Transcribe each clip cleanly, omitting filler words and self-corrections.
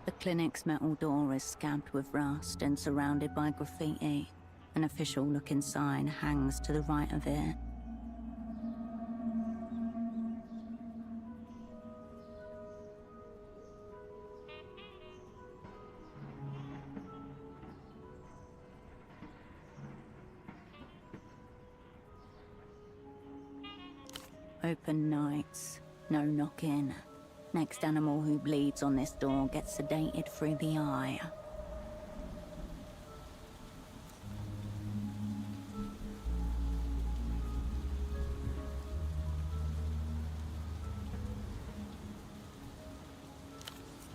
The clinic's metal door is scabbed with rust and surrounded by graffiti. An official-looking sign hangs to the right of it. Open nights, no knock-in. Next animal who bleeds on this door gets sedated through the eye.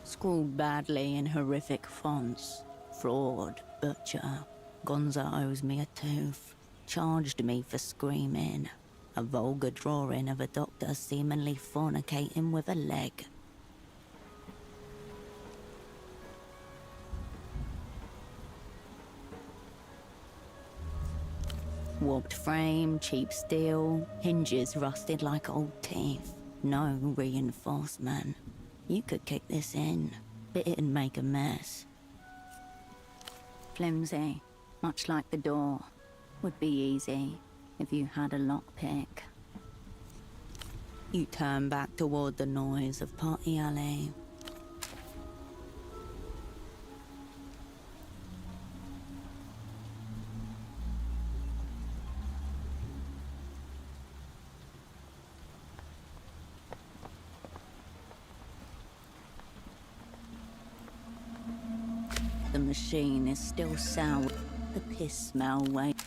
Scrawled badly in horrific fonts. Fraud, butcher. Gonza owes me a tooth. Charged me for screaming. A vulgar drawing of a doctor seemingly fornicating with a leg. Warped frame, cheap steel, hinges rusted like old teeth. No reinforcement. You could kick this in, but it'd make a mess. Flimsy, much like the door. Would be easy if you had a lockpick. You turn back toward the noise of Party Alley. The machine is still sour. The piss smell waits.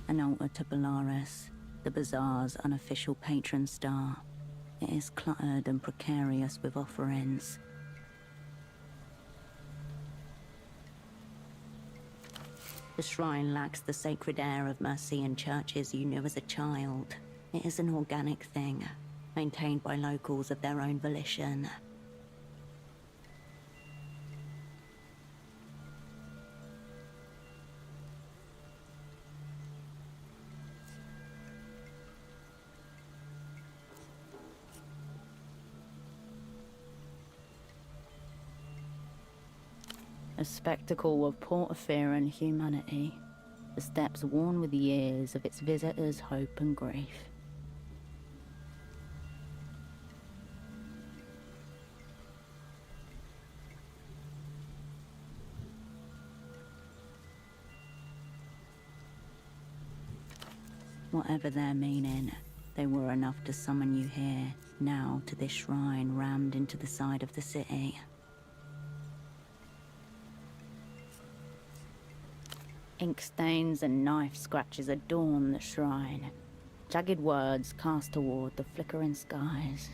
An altar to Belarus, the bazaar's unofficial patron star. It is cluttered and precarious with offerings. The shrine lacks the sacred air of Mercian churches you knew as a child. It is an organic thing, maintained by locals of their own volition. A spectacle of Portofiro and humanity, the steps worn with years of its visitors' hope and grief. Whatever their meaning, they were enough to summon you here, now to this shrine rammed into the side of the city. Ink stains and knife scratches adorn the shrine, jagged words cast toward the flickering skies.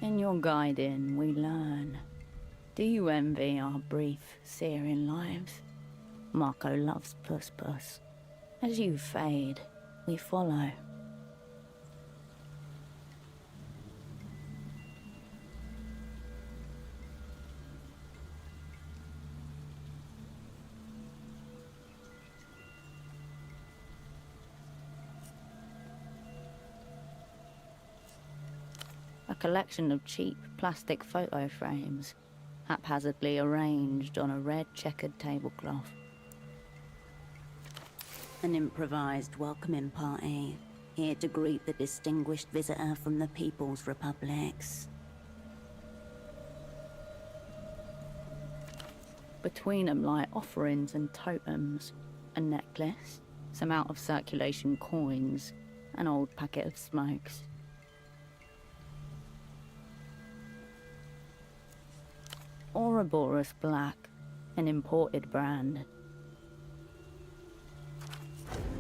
In your guiding, we learn. Do you envy our brief, searing lives? Marco loves Puss. As you fade, we follow. A collection of cheap plastic photo frames, haphazardly arranged on a red checkered tablecloth. An improvised welcoming party, here to greet the distinguished visitor from the People's Republics. Between them lie offerings and totems, a necklace, some out-of-circulation coins, an old packet of smokes. Ouroboros Black, an imported brand.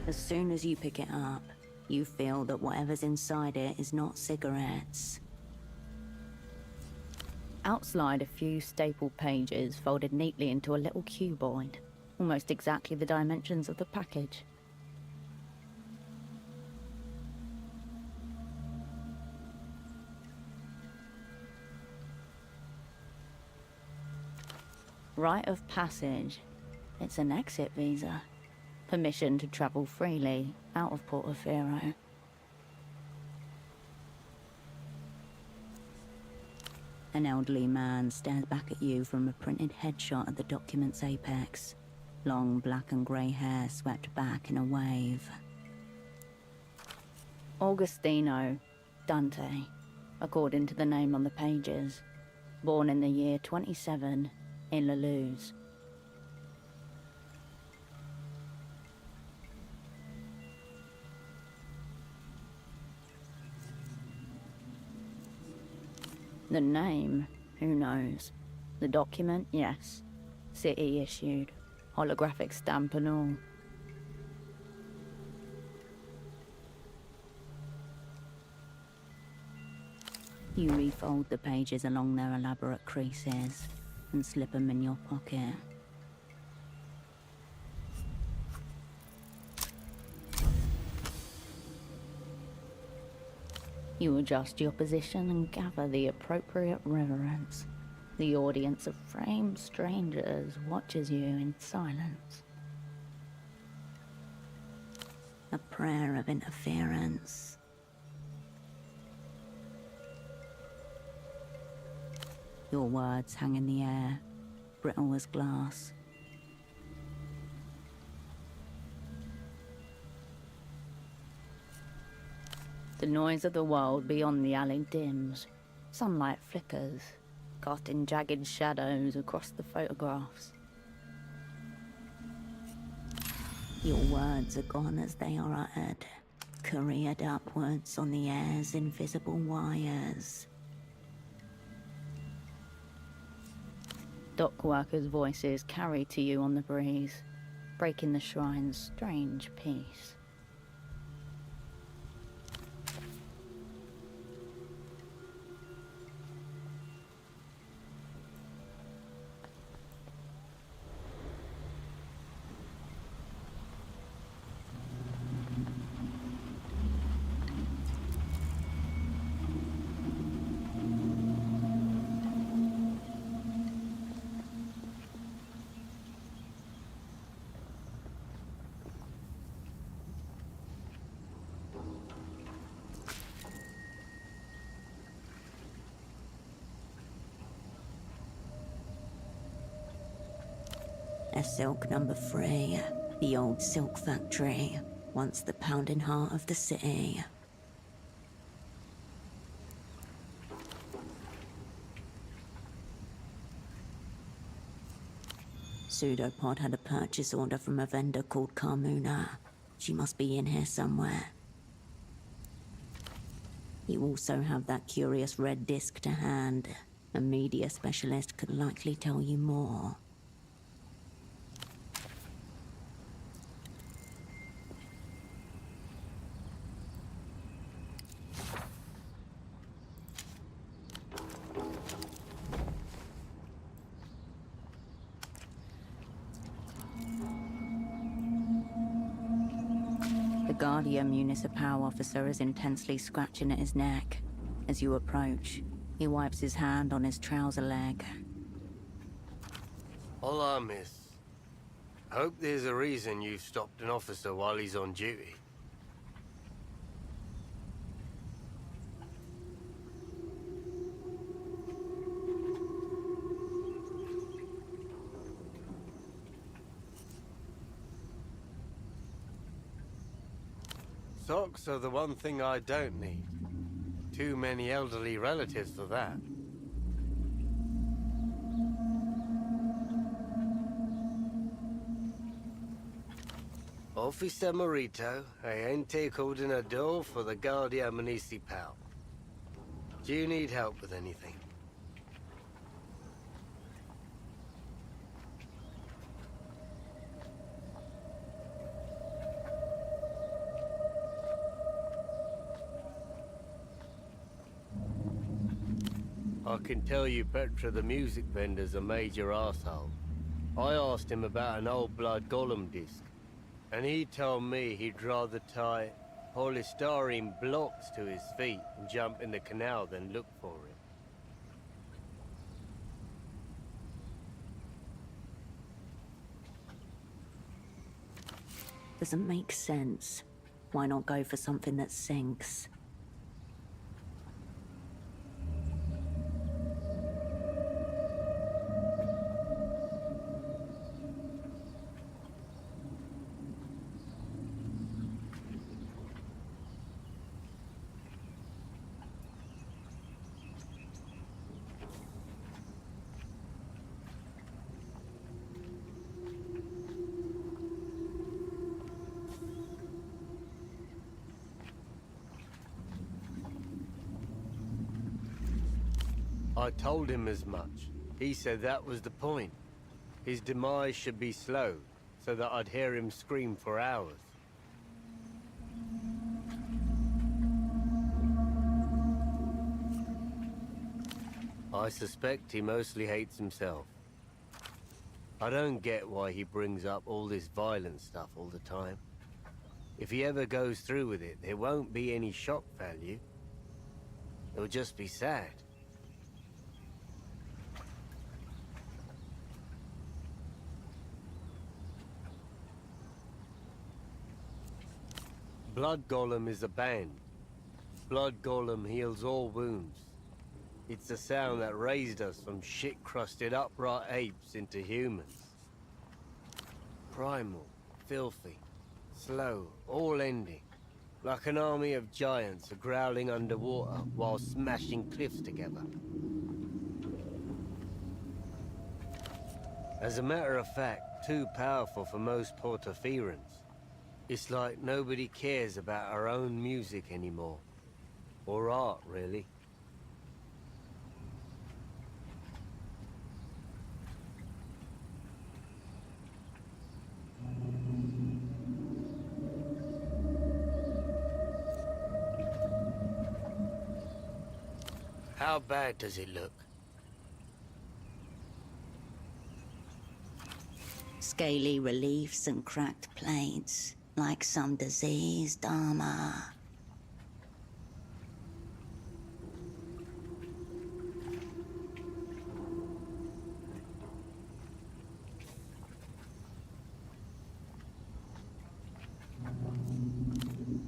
As soon as you pick it up, you feel that whatever's inside it is not cigarettes. Out slide a few staple pages folded neatly into a little cuboid, almost exactly the dimensions of the package. Rite of passage. It's an exit visa. Permission to travel freely out of Portofiro. An elderly man stares back at you from a printed headshot at the document's apex. Long black and grey hair swept back in a wave. Augustino Dante, according to the name on the pages. Born in the year 27 in La Luz. The name, who knows? The document, yes. City issued, holographic stamp and all. You refold the pages along their elaborate creases and slip them in your pocket. You adjust your position and gather the appropriate reverence. The audience of framed strangers watches you in silence. A prayer of interference. Your words hang in the air, brittle as glass. The noise of the world beyond the alley dims. Sunlight flickers, casting jagged shadows across the photographs. Your words are gone as they are uttered, careered upwards on the air's invisible wires. Dock workers' voices carry to you on the breeze, breaking the shrine's strange peace. Silk number 3, the old silk factory, once the pounding heart of the city. Pseudopod had a purchase order from a vendor called Carmuna. She must be in here somewhere. You also have that curious red disc to hand. A media specialist could likely tell you more. The Guardian Municipal officer is intensely scratching at his neck. As you approach, he wipes his hand on his trouser leg. Hola, miss. Hope there's a reason you've stopped an officer while he's on duty. Socks are the one thing I don't need. Too many elderly relatives for that. Officer Morito, agente coordinador for the Guardia Municipal. Do you need help with anything? I can tell you Petra the music vendor's a major arsehole. I asked him about an old Blood Golem disc, and he told me he'd rather tie polystyrene blocks to his feet and jump in the canal than look for it. Doesn't make sense. Why not go for something that sinks? I told him as much. He said that was the point. His demise should be slow, so that I'd hear him scream for hours. I suspect he mostly hates himself. I don't get why he brings up all this violent stuff all the time. If he ever goes through with it, there won't be any shock value. It'll just be sad. Blood Golem is a band. Blood Golem heals all wounds. It's the sound that raised us from shit-crusted upright apes into humans. Primal, filthy, slow, all ending. Like an army of giants growling underwater while smashing cliffs together. As a matter of fact, too powerful for most Portofirans. It's like nobody cares about our own music anymore. Or art, really. How bad does it look? Scaly reliefs and cracked plates. Like some diseased armor.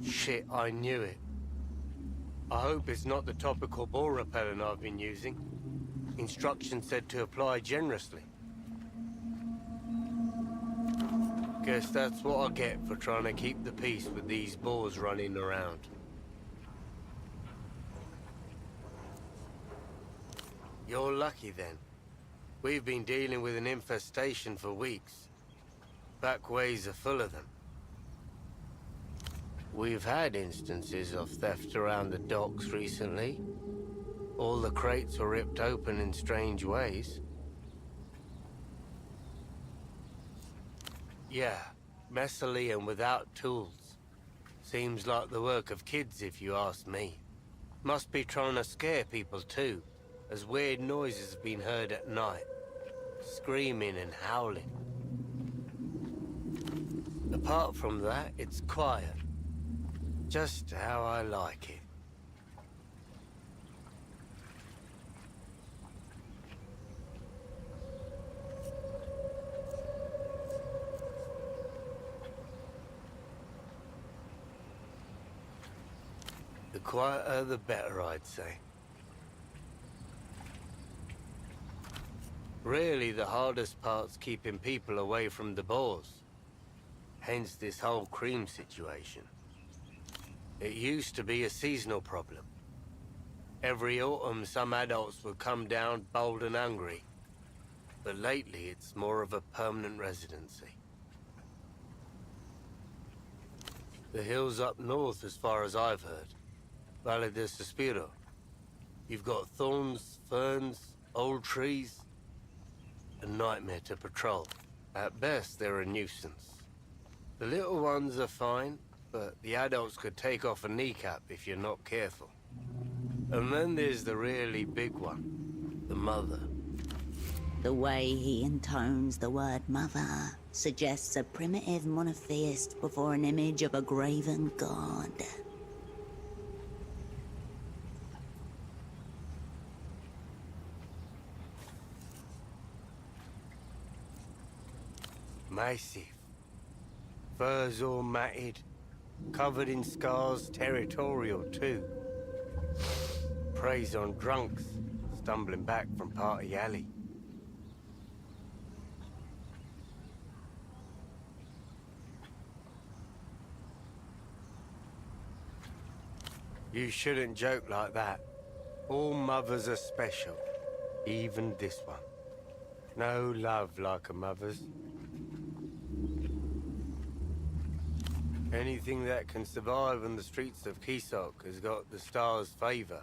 Shit, I knew it. I hope it's not the topical ball repellent I've been using. Instructions said to apply generously. Guess that's what I get for trying to keep the peace with these boars running around. You're lucky then. We've been dealing with an infestation for weeks. Back ways are full of them. We've had instances of theft around the docks recently. All the crates were ripped open in strange ways. Yeah, messily and without tools. Seems like the work of kids if you ask me. Must be trying to scare people too, as weird noises have been heard at night. Screaming and howling. Apart from that, it's quiet. Just how I like it. The quieter, the better, I'd say. Really, the hardest part's keeping people away from the boars. Hence this whole cream situation. It used to be a seasonal problem. Every autumn, some adults would come down bold and hungry. But lately, it's more of a permanent residency. The hills up north, as far as I've heard. Valle de Suspiro. You've got thorns, ferns, old trees. A nightmare to patrol. At best, they're a nuisance. The little ones are fine, but the adults could take off a kneecap if you're not careful. And then there's the really big one, the mother. The way he intones the word mother suggests a primitive monotheist before an image of a graven god. Massive. Furs all matted, covered in scars, territorial too. Preys on drunks, stumbling back from Party Alley. You shouldn't joke like that. All mothers are special, even this one. No love like a mother's. Anything that can survive on the streets of Kisok has got the stars' favor.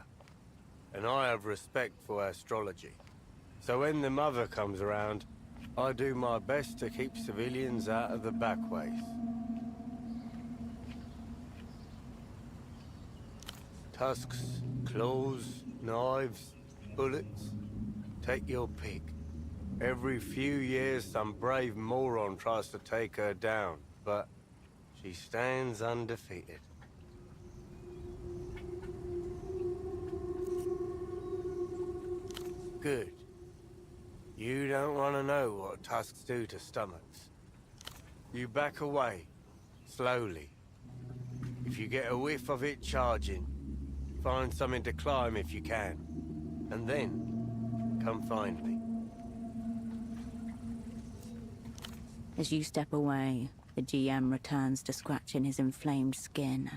And I have respect for astrology. So when the mother comes around, I do my best to keep civilians out of the backways. Tusks, claws, knives, bullets. Take your pick. Every few years some brave moron tries to take her down, but she stands undefeated. Good. You don't want to know what tusks do to stomachs. You back away, slowly. If you get a whiff of it charging, find something to climb if you can. And then, come find me. As you step away, the GM returns to scratching his inflamed skin.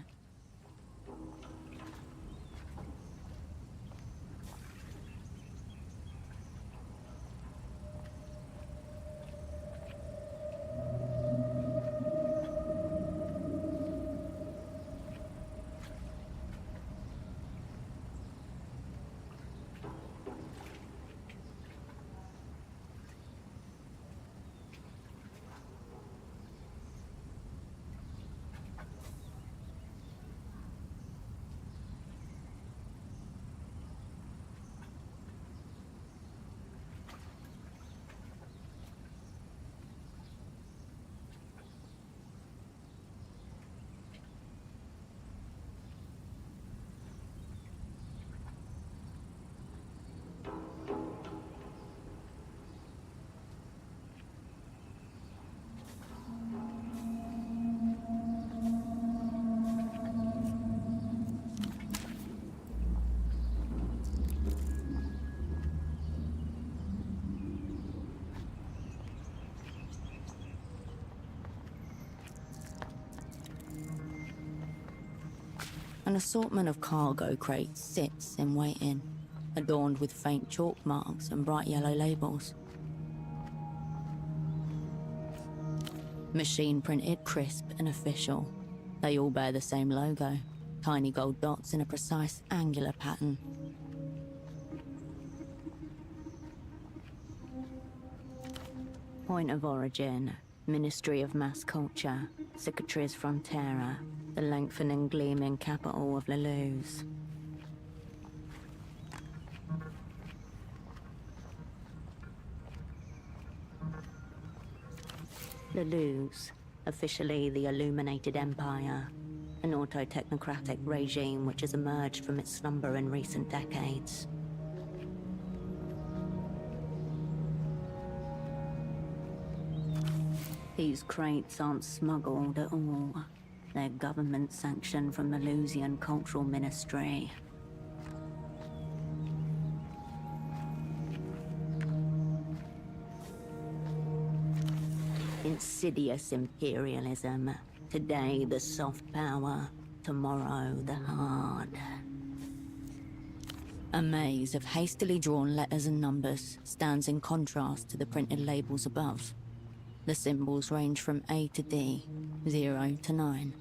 An assortment of cargo crates sits in waiting, adorned with faint chalk marks and bright yellow labels. Machine printed, crisp and official. They all bear the same logo, tiny gold dots in a precise angular pattern. Point of origin, Ministry of Mass Culture, Cicatriz Frontera, the lengthening gleaming capital of Leluz. Leluz, officially the Illuminated Empire, an auto-technocratic regime which has emerged from its slumber in recent decades. These crates aren't smuggled at all. They're government sanctioned from the Leluzian Cultural Ministry. Insidious imperialism. Today the soft power, tomorrow the hard. A maze of hastily drawn letters and numbers stands in contrast to the printed labels above. The symbols range from A to D, 0 to 9.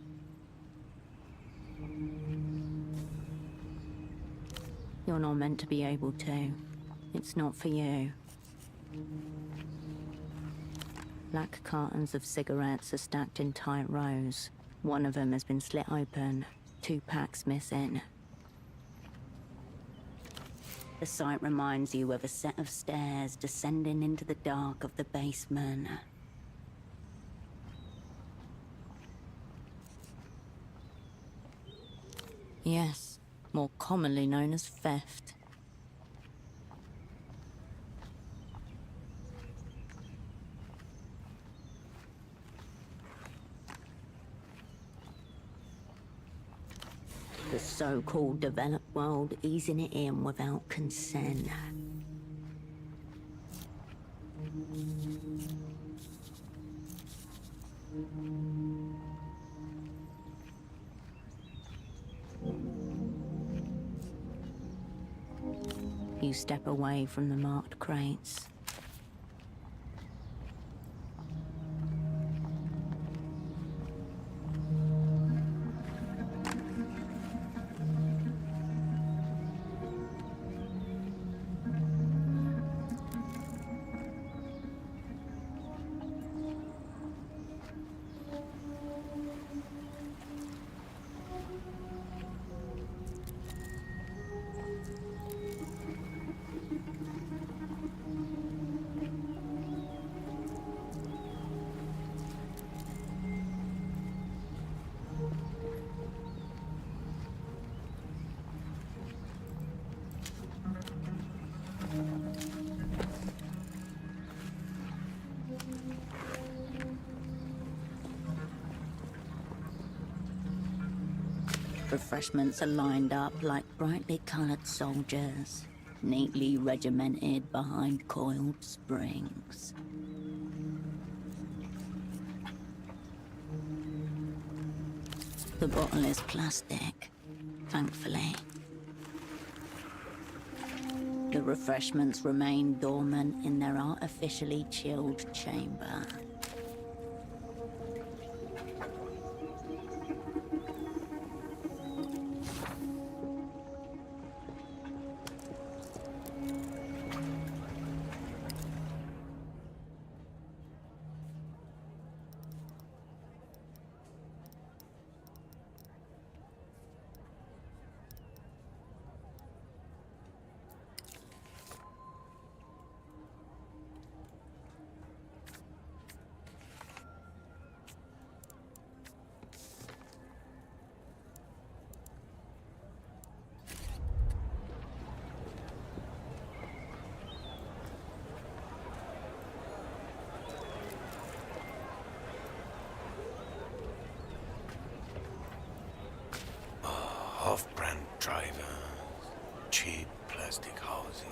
You're not meant to be able to. It's not for you. Black cartons of cigarettes are stacked in tight rows. One of them has been slit open, 2 packs missing. The sight reminds you of a set of stairs descending into the dark of the basement. Yes, more commonly known as theft. The so-called developed world easing it in without consent. You step away from the marked crates. Refreshments are lined up like brightly colored soldiers, neatly regimented behind coiled springs. The bottle is plastic, thankfully. The refreshments remain dormant in their artificially chilled chamber. Off-brand drivers, cheap plastic housing.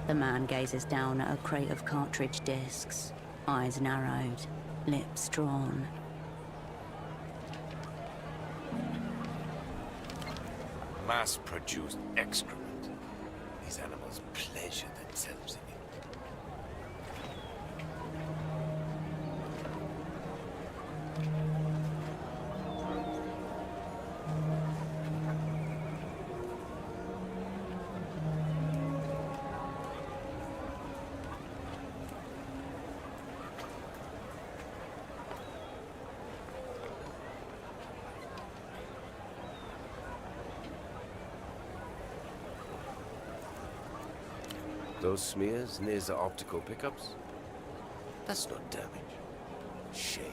The man gazes down at a crate of cartridge discs, eyes narrowed, lips drawn. Mass-produced excrement. These animals pleasure themselves in it. Those smears near the optical pickups? That's not damage. Shame.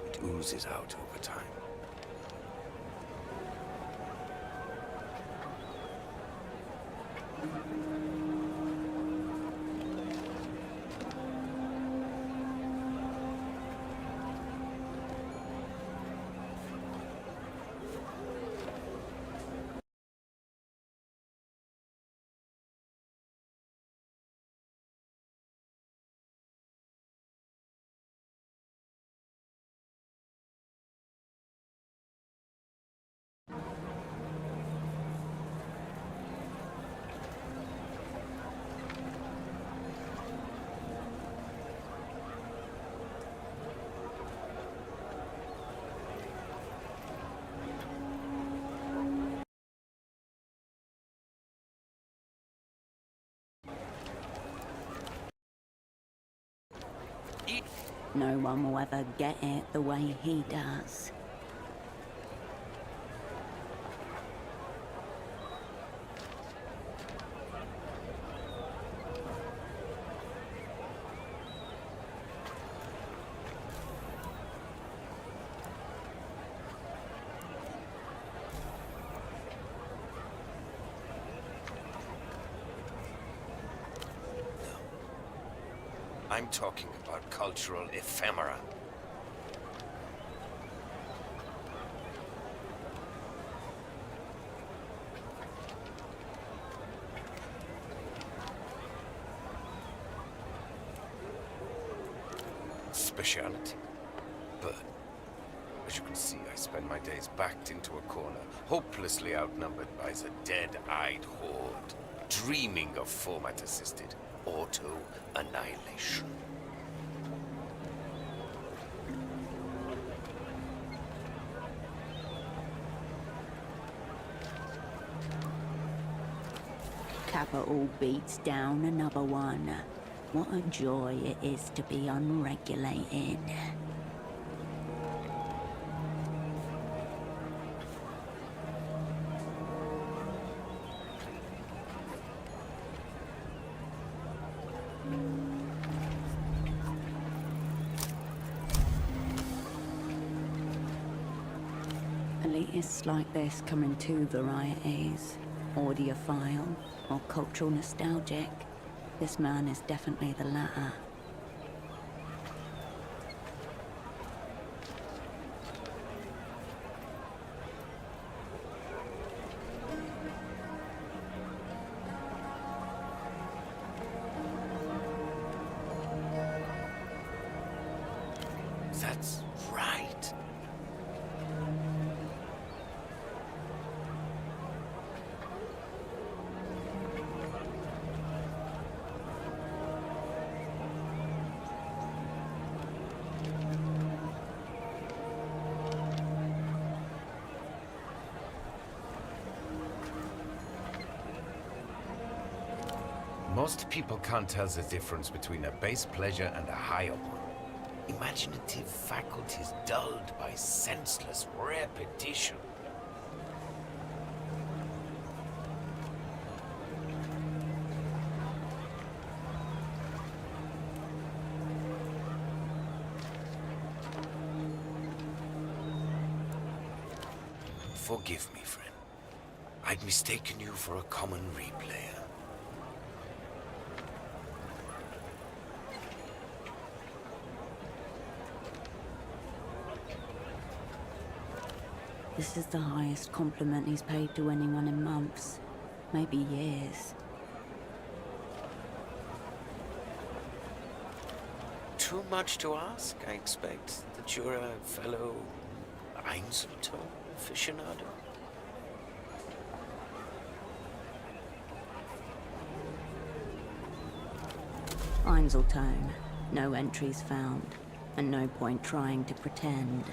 It oozes out over time. No one will ever get it the way he does. I'm talking about cultural ephemera. Speciality. But, as you can see, I spend my days backed into a corner, hopelessly outnumbered by the dead-eyed horde, dreaming of format-assisted auto-annihilation. Capital beats down another one. What a joy it is to be unregulated. Elitists like this come in two varieties, audiophile or cultural nostalgic. This man is definitely the latter. That's right. Most people can't tell the difference between a base pleasure and a higher one. Imaginative faculties dulled by senseless repetition. Forgive me, friend. I'd mistaken you for a common replayer. This is the highest compliment he's paid to anyone in months, maybe years. too much to ask, I expect, that you're a fellow Einzelton aficionado? Einzeltone. No entries found, and no point trying to pretend.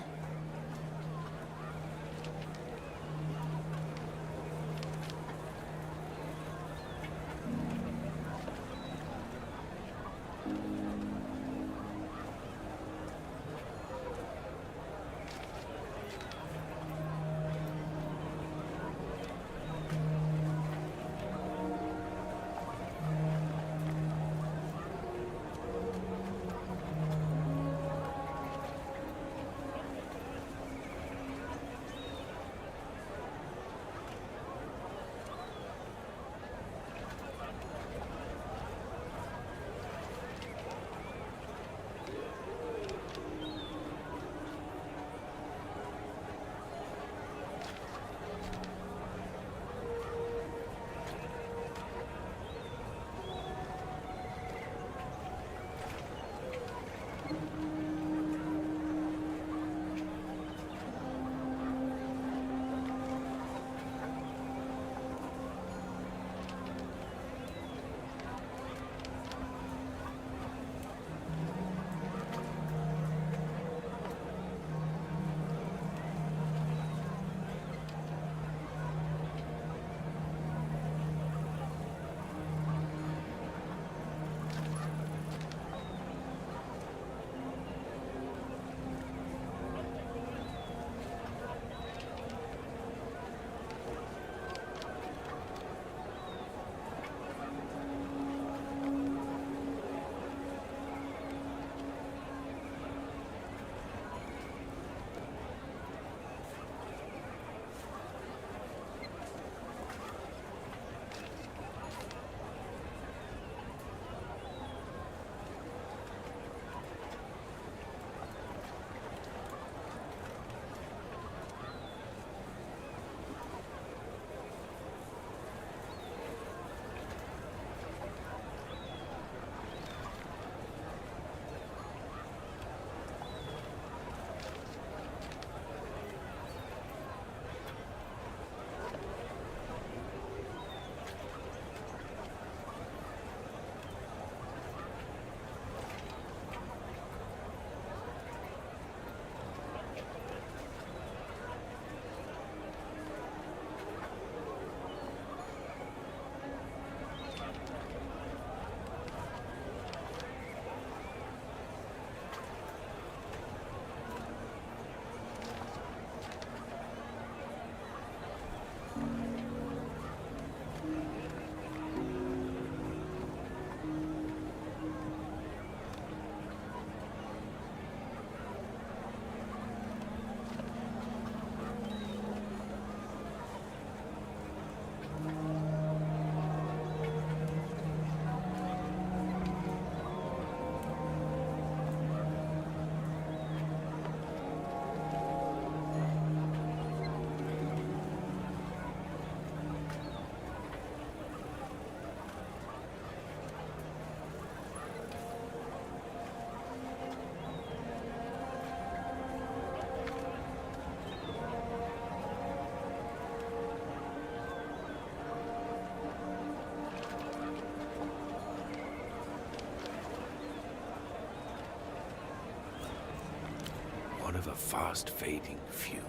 One of a fast-fading few.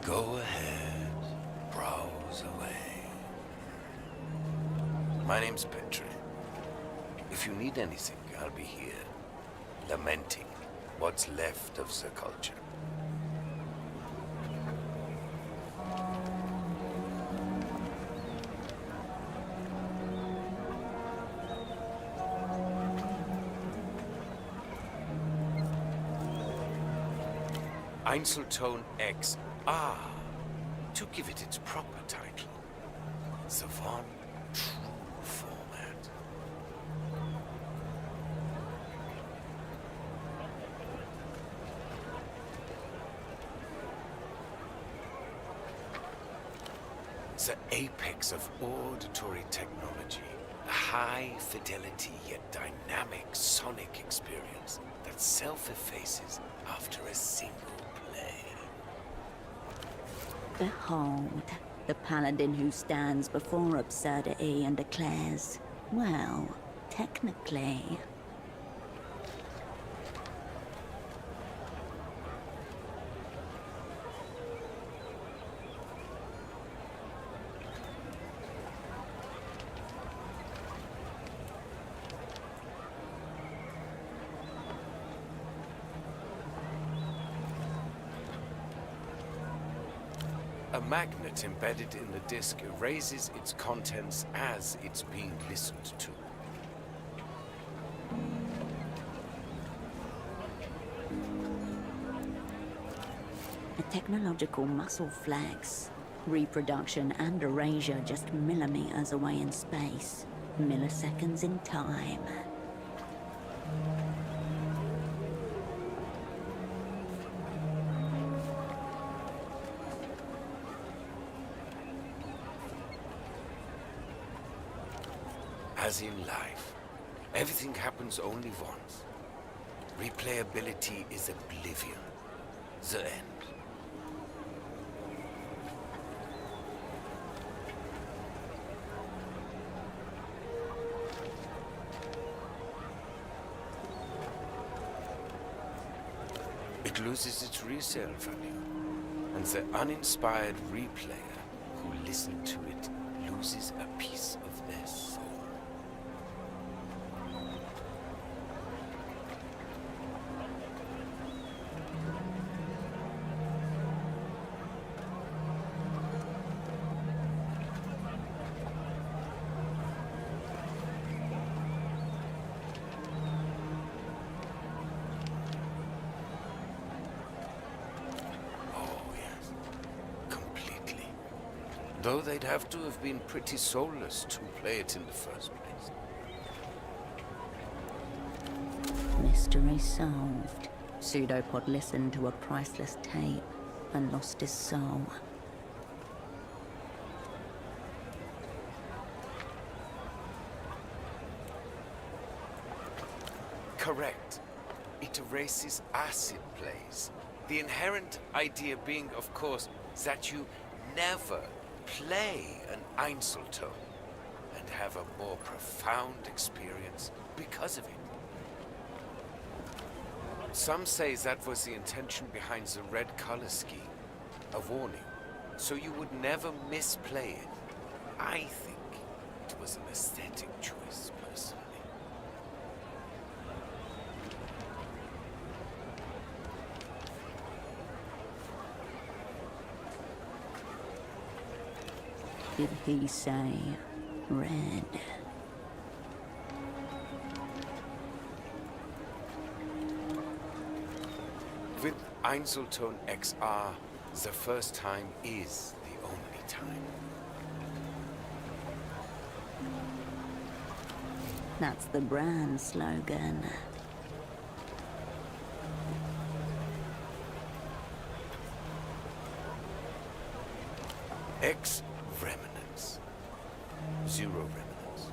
Go ahead, browse away. My name's Petri. If you need anything, I'll be here, lamenting what's left of the culture. Einzeltone X. To give it its proper title. The one true format. The apex of auditory technology. A high-fidelity yet dynamic sonic experience that self-effaces after a single play. Behold, the paladin who stands before absurdity and declares, well, technically, A magnet embedded in the disc erases its contents as it's being listened to. a technological muscle flex. Reproduction and erasure just millimeters away in space, milliseconds in time. As in life, everything happens only once. Replayability is oblivion, the end. It loses its resale value, and the uninspired replayer who listened to it loses a piece of their soul. Though they'd have to have been pretty soulless to play it in the first place. Mystery solved. Pseudopod listened to a priceless tape and lost his soul. Correct. It erases acid plays. The inherent idea being, of course, that you never play an Einzelton and have a more profound experience because of it. Some say that was the intention behind the red color scheme, a warning, so you would never misplay it. I think it was an aesthetic choice, personally. Did he say red? With Einzelton XR, the first time is the only time. That's the brand slogan. X remnants. Zero remnants.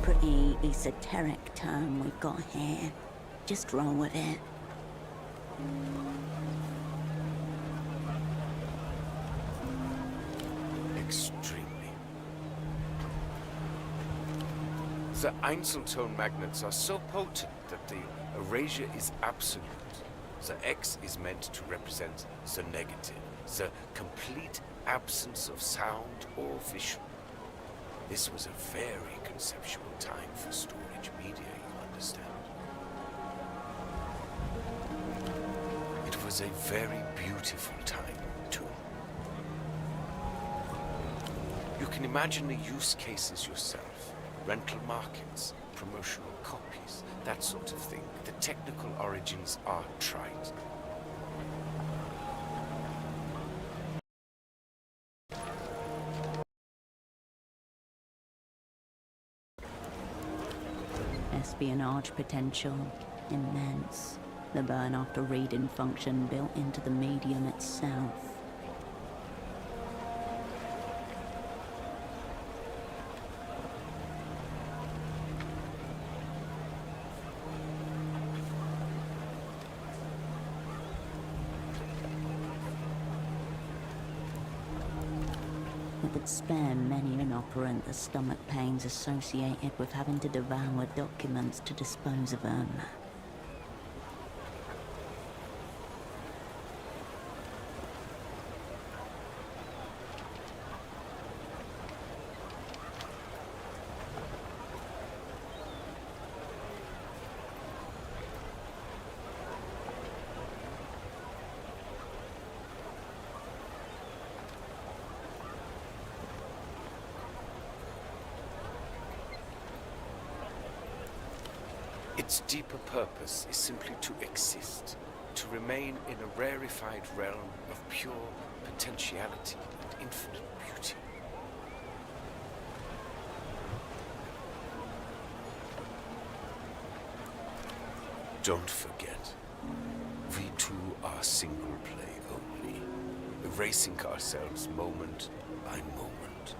Pretty esoteric term we've got here. Just roll with it. Extremely. The Einzelton magnets are so potent that the erasure is absolute. The X is meant to represent the negative, the complete absence of sound or visual. This was a very conceptual time for storage media, you understand. It was a very beautiful time, too. You can imagine the use cases yourself. Rental markets, promotional copies, that sort of thing. The technical origins are trite. Espionage potential, immense. The burn after reading function built into the medium itself. It would spare many an operant the stomach pains associated with having to devour documents to dispose of them. Its deeper purpose is simply to exist, to remain in a rarefied realm of pure potentiality and infinite beauty. Don't forget, we too are single play only, erasing ourselves moment by moment.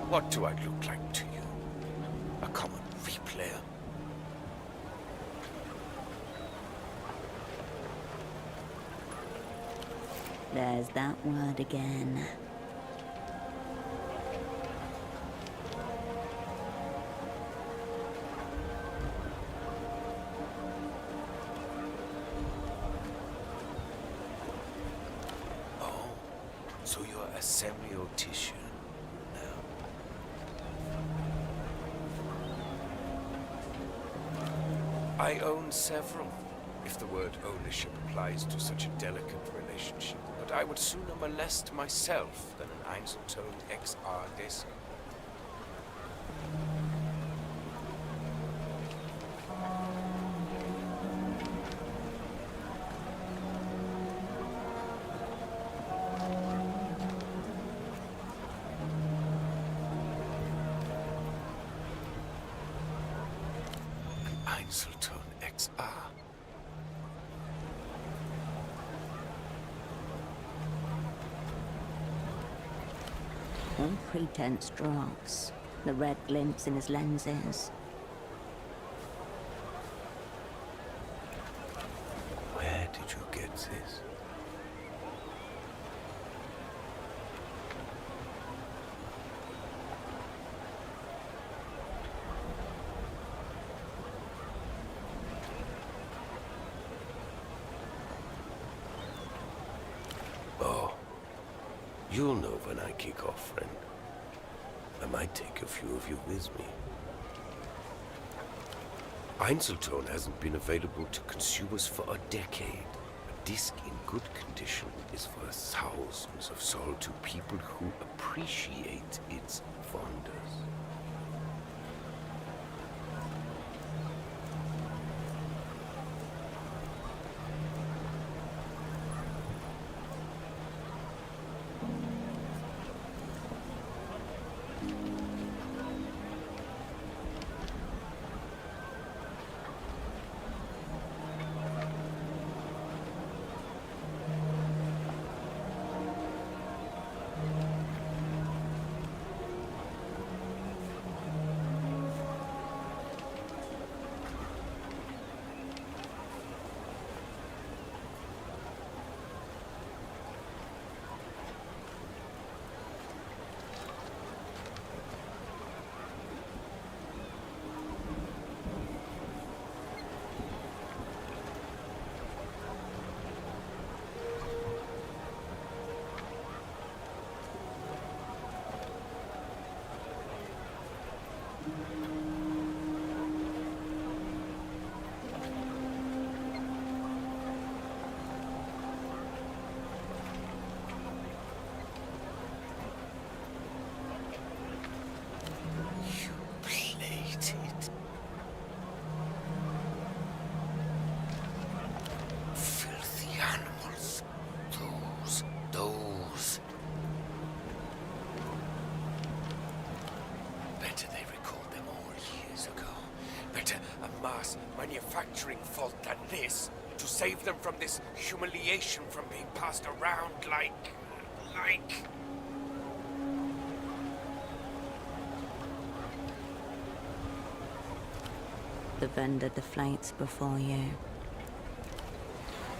What do I look like to you? A common replayer? There's that word again. Oh, so you're a semiotician. I own several, if the word ownership applies to such a delicate relationship, but I would sooner molest myself than an Einzeltone XR disc. Einzeltone XR. All pretense drops. The red glints in his lenses. Where did you get this? You'll know when I kick off, friend. I might take a few of you with me. Einzeltone hasn't been available to consumers for a decade. A disc in good condition is worth thousands of soul to people who appreciate its wonders. Manufacturing fault than this to save them from this humiliation from being passed around like... The vendor deflates before you.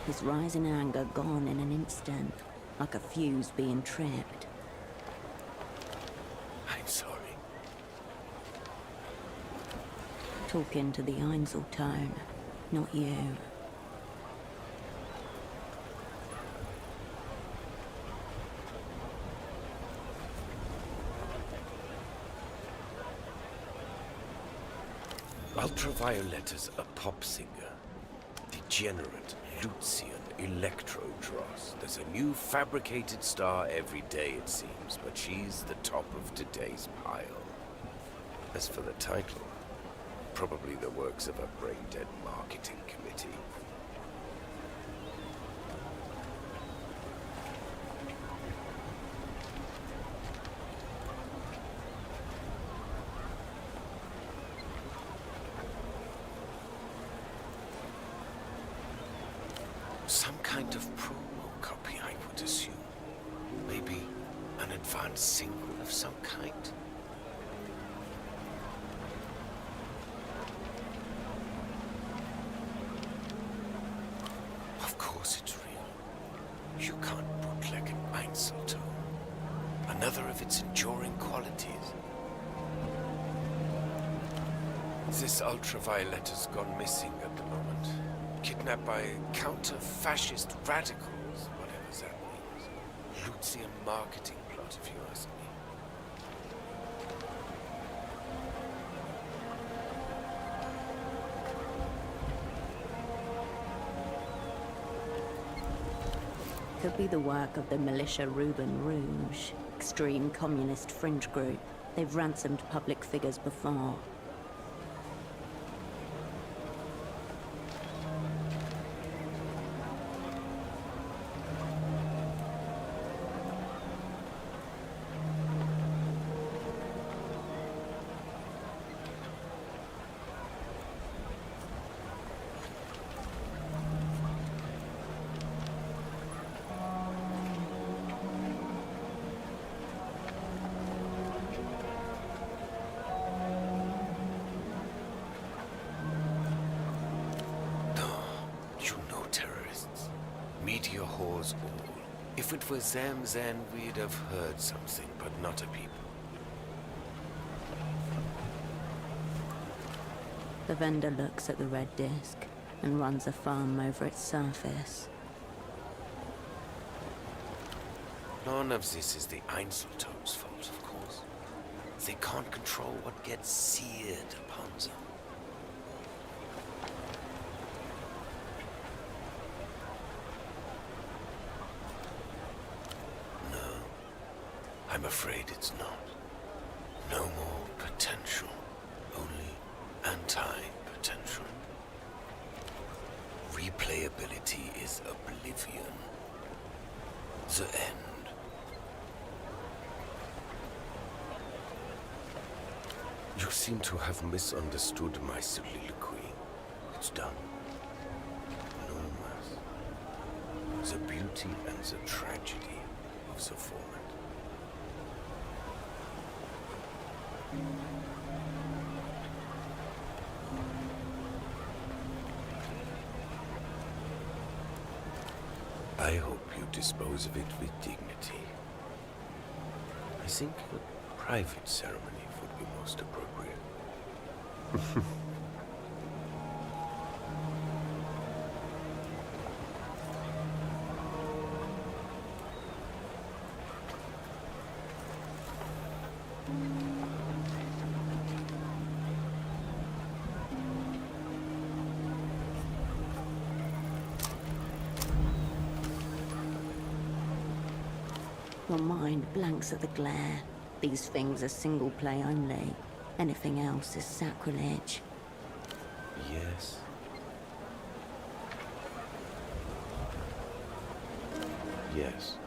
His rising anger gone in an instant, like a fuse being tripped. I'm sorry. Talking to the Einzeltone, not you. Ultraviolet a pop singer. Degenerate, Lucian, Electro-Dross. There's a new fabricated star every day, it seems, but she's the top of today's pile. As for the title, probably the works of a brain-dead marketing committee. Some kind of promo copy, I would assume. Maybe an advanced single of some kind. Of course it's real. You can't bootleg an Einzeltone. Another of its enduring qualities. This ultraviolet has gone missing at the moment. Kidnapped by counter-fascist radicals, whatever that means. Lucian marketing plot, if you ask me. Could be the work of the militia Ruben Rouge, extreme communist fringe group. They've ransomed public figures before. Meteor whores all. If it were them, then we'd have heard something, but not a peep. The vendor looks at the red disc and runs a thumb over its surface. None of this is the Einzeltone's fault, of course. They can't control what gets seared upon them. I'm afraid it's not. No more potential, only anti-potential. Replayability is oblivion. The end. You seem to have misunderstood my soliloquy. It's done. No worse. The beauty and the tragedy of the format. I hope you dispose of it with dignity. I think a private ceremony would be most appropriate. Your mind blanks at the glare. These things are single play only. Anything else is sacrilege. Yes. Yes.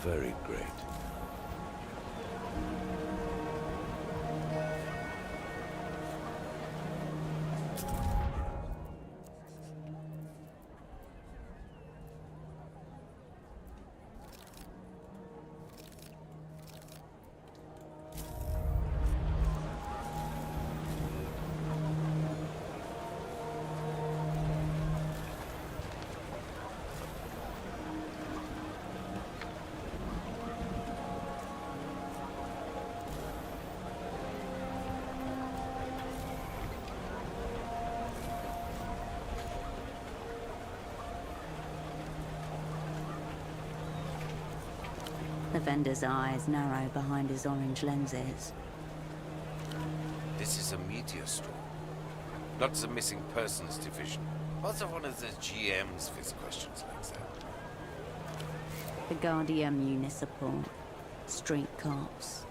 Very great. The vendor's eyes narrow behind his orange lenses. This is a media store, not the missing persons division. Also one of the GMs with questions like that. The Guardia Municipal. Street cops.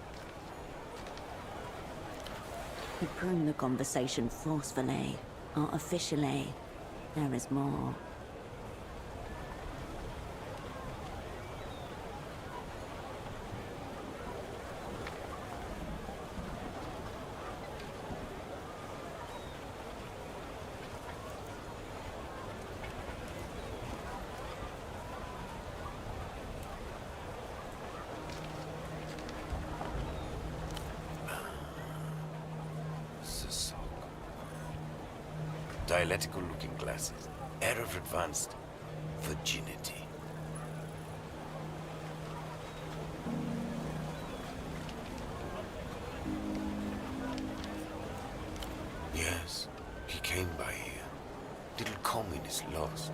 He pruned the conversation forcefully, artificially. There is more. Dialectical looking glasses. Air of advanced virginity. Yes, he came by here. Little communist lost.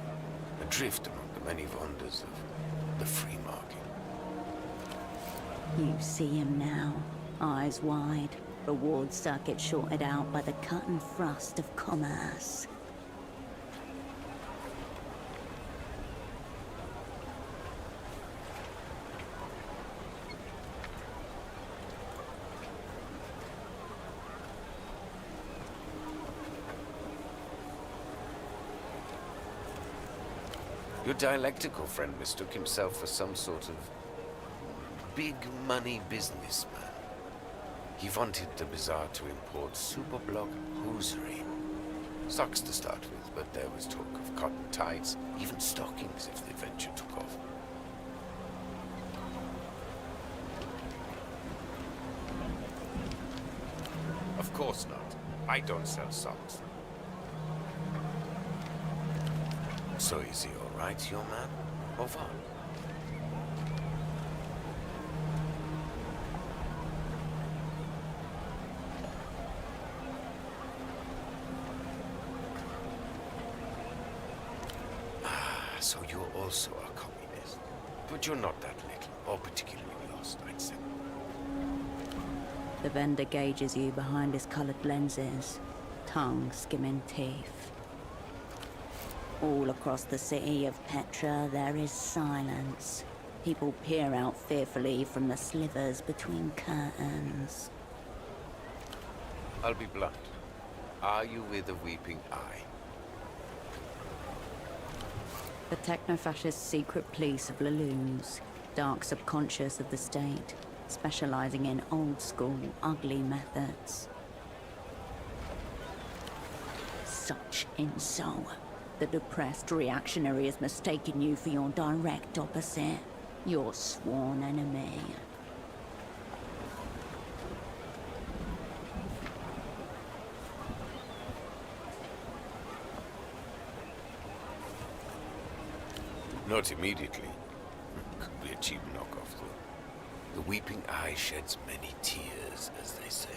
Adrift among the many wonders of the free market. You see him now, eyes wide. Reward circuit shorted out by the cut and thrust of commerce. Your dialectical friend mistook himself for some sort of big money businessman. He wanted the bazaar to import superblock hosiery. Socks to start with, but there was talk of cotton tights, even stockings if the venture took off. Of course not. I don't sell socks. So is he all right, your man? Or what? So you're also a communist. But you're not that little, or particularly lost, I'd say. The vendor gauges you behind his colored lenses, tongue skimming teeth. All across the city of Petra, there is silence. People peer out fearfully from the slivers between curtains. I'll be blunt. Are you with a weeping eye? The techno-fascist secret police of Laloons, dark subconscious of the state, specializing in old-school, ugly methods. Such insult. The depressed reactionary has mistaken you for your direct opposite, your sworn enemy. Not immediately. Could be a cheap knockoff, though. The weeping eye sheds many tears, as they say.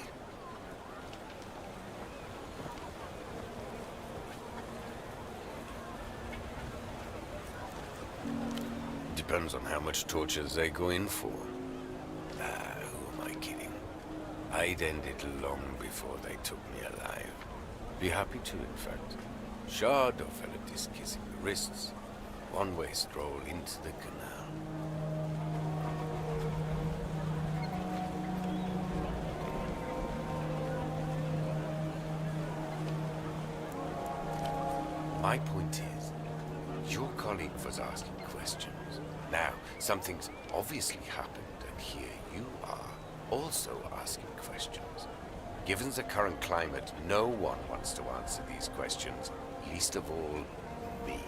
Depends on how much torture they go in for. Who am I kidding? I'd end it long before they took me alive. Be happy to, in fact. Shard or fella disc kissing the wrists. One-way stroll into the canal. My point is, your colleague was asking questions. Now, something's obviously happened, and here you are, also asking questions. Given the current climate, no one wants to answer these questions, least of all, me.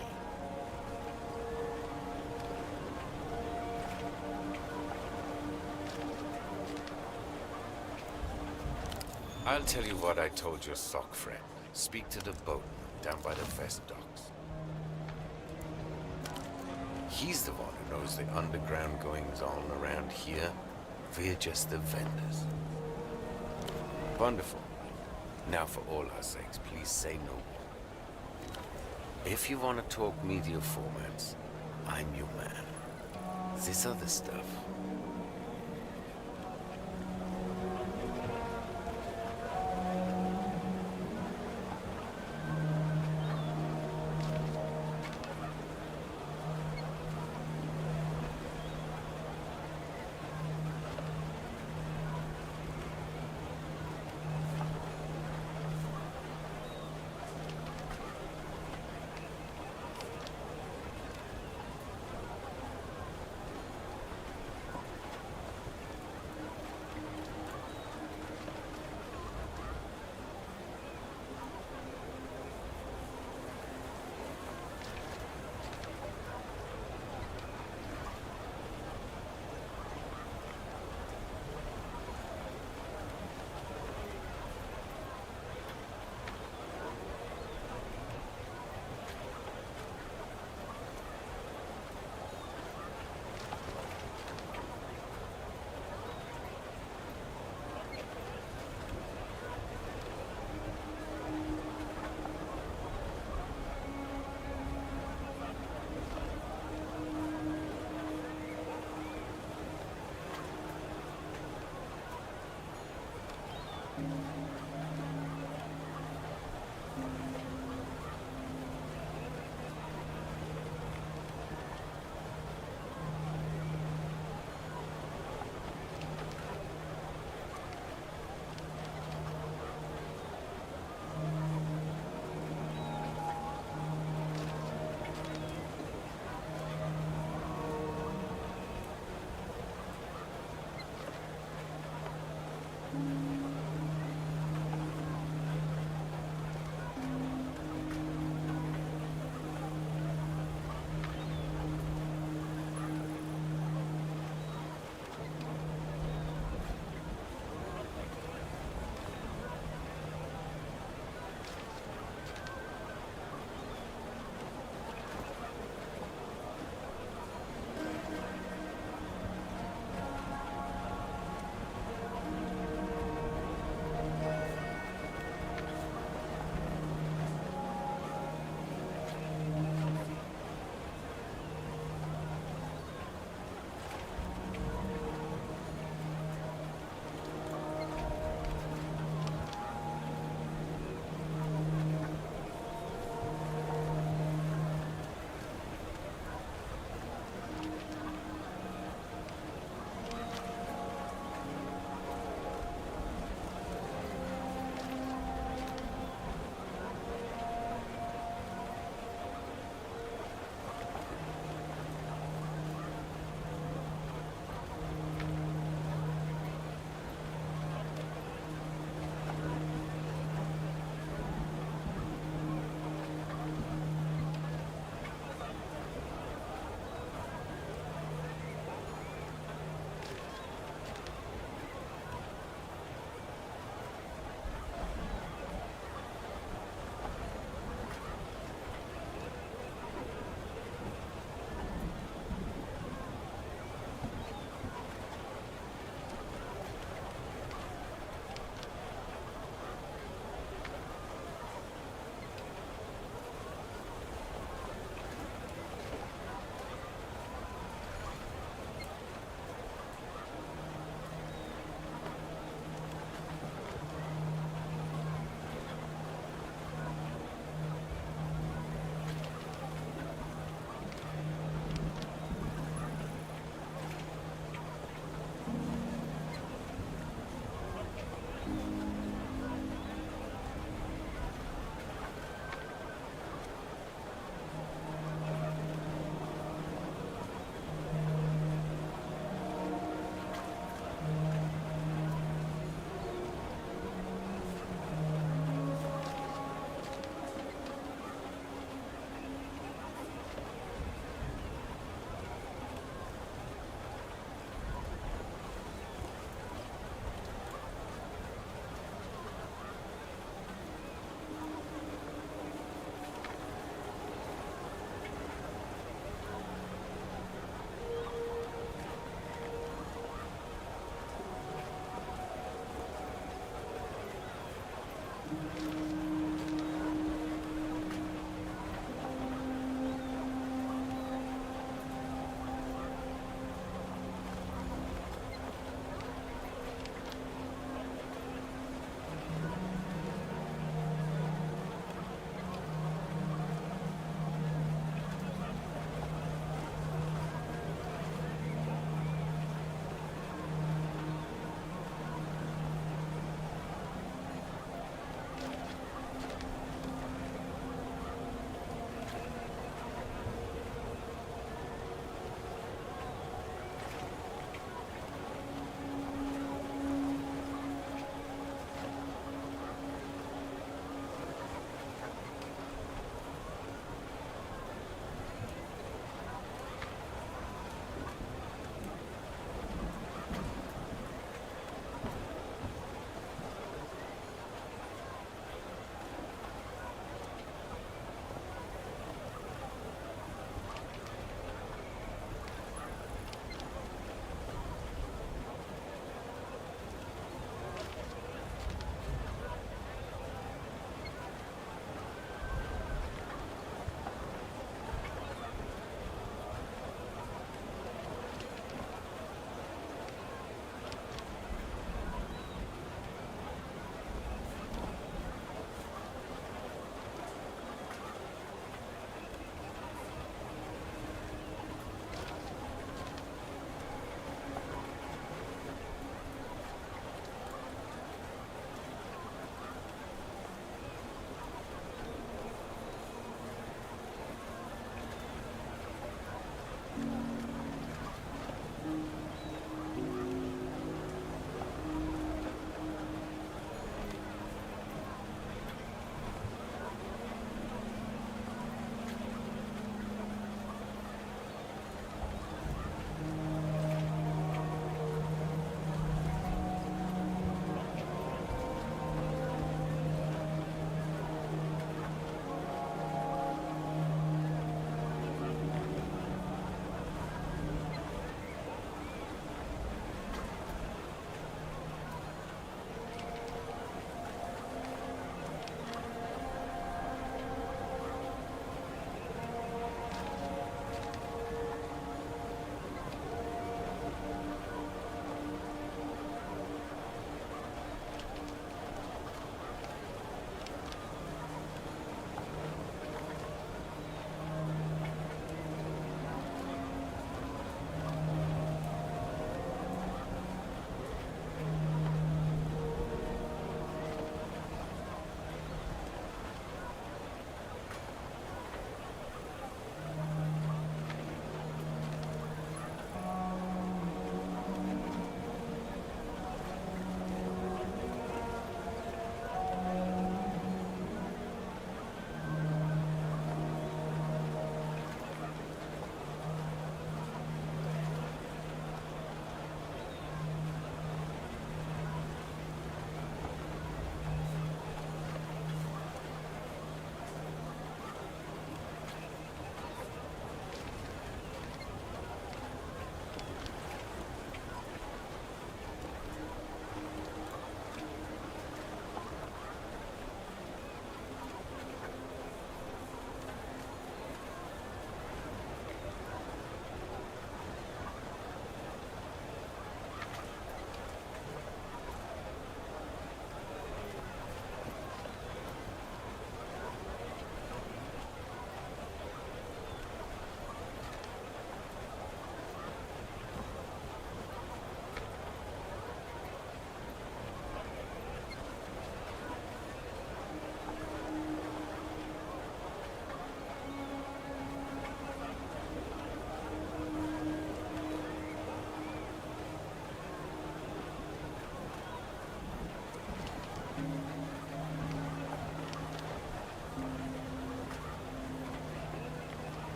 I'll tell you what I told your sock friend. Speak to the boatman down by the Vest docks. He's the one who knows the underground goings-on around here. We're just the vendors. Wonderful. Now for all our sakes, please say no more. If you want to talk media formats, I'm your man. This other stuff,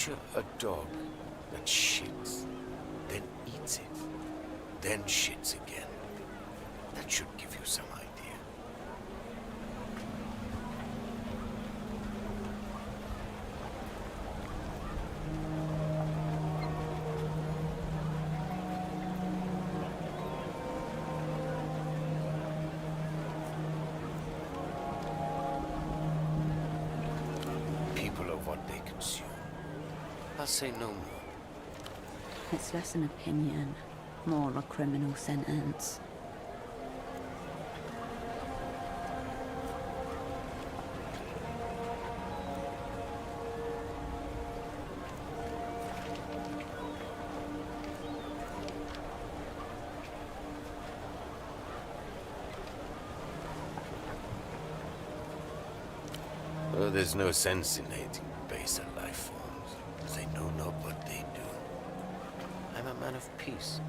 Picture a dog that shits, then eats it, then shits again. That should give you some idea. People are what they consume. I'll say no more. It's less an opinion, more a criminal sentence. Well, there's no sense in hating baser life forms. They know not what they do. I'm a man of peace.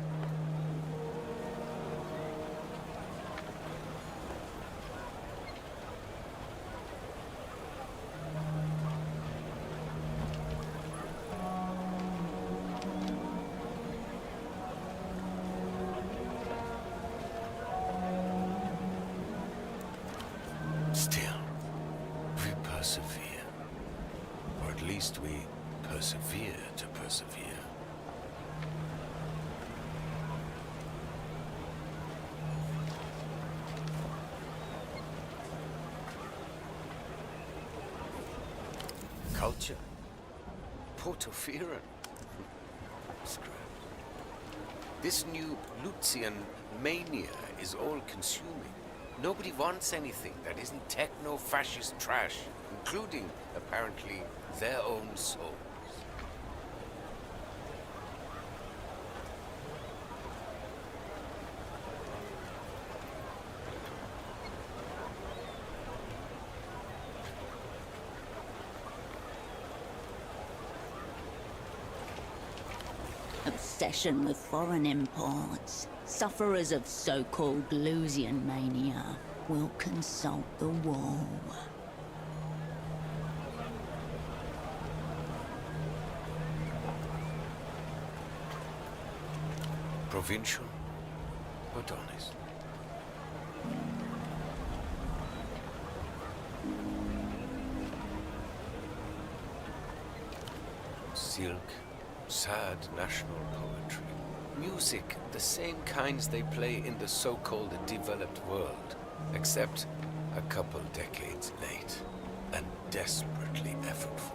Still, we persevere. Or at least we persevere to persevere. Culture? Portofiro? Scrap. This new Lucian mania is all-consuming. Nobody wants anything that isn't techno-fascist trash, including, apparently, their own souls. Obsession with foreign imports. Sufferers of so-called Lusian mania will consult the wall. Provincial, but honest. Silk, sad national poetry. Music, the same kinds they play in the so-called developed world, except a couple decades late and desperately effortful.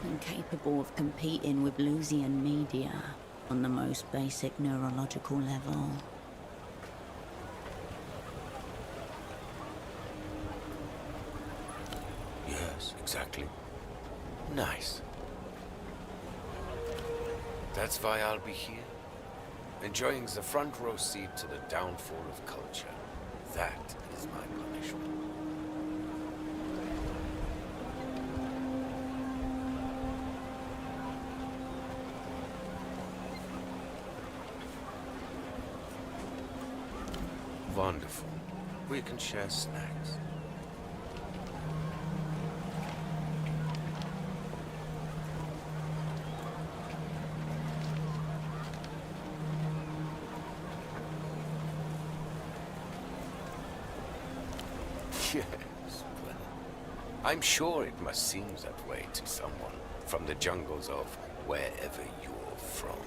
Incapable of competing with Lusian media on the most basic neurological level. Yes, exactly. Nice. That's why I'll be here, enjoying the front row seat to the downfall of culture. That is my punishment. Wonderful. We can share snacks. Yes, well, I'm sure it must seem that way to someone from the jungles of wherever you're from.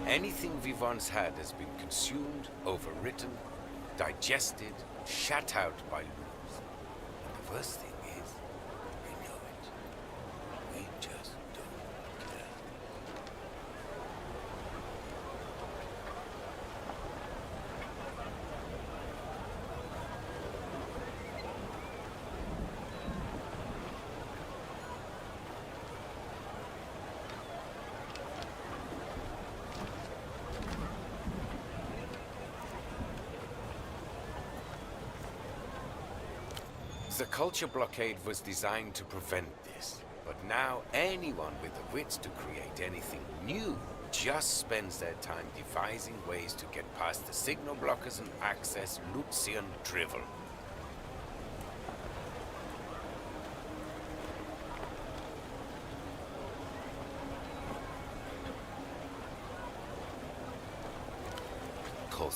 Anything we once had has been consumed, overwritten, digested, shat out by loops. And the worst thing is, we know it. We just don't care. The culture blockade was designed to prevent this, but now anyone with the wits to create anything new just spends their time devising ways to get past the signal blockers and access Lucian drivel.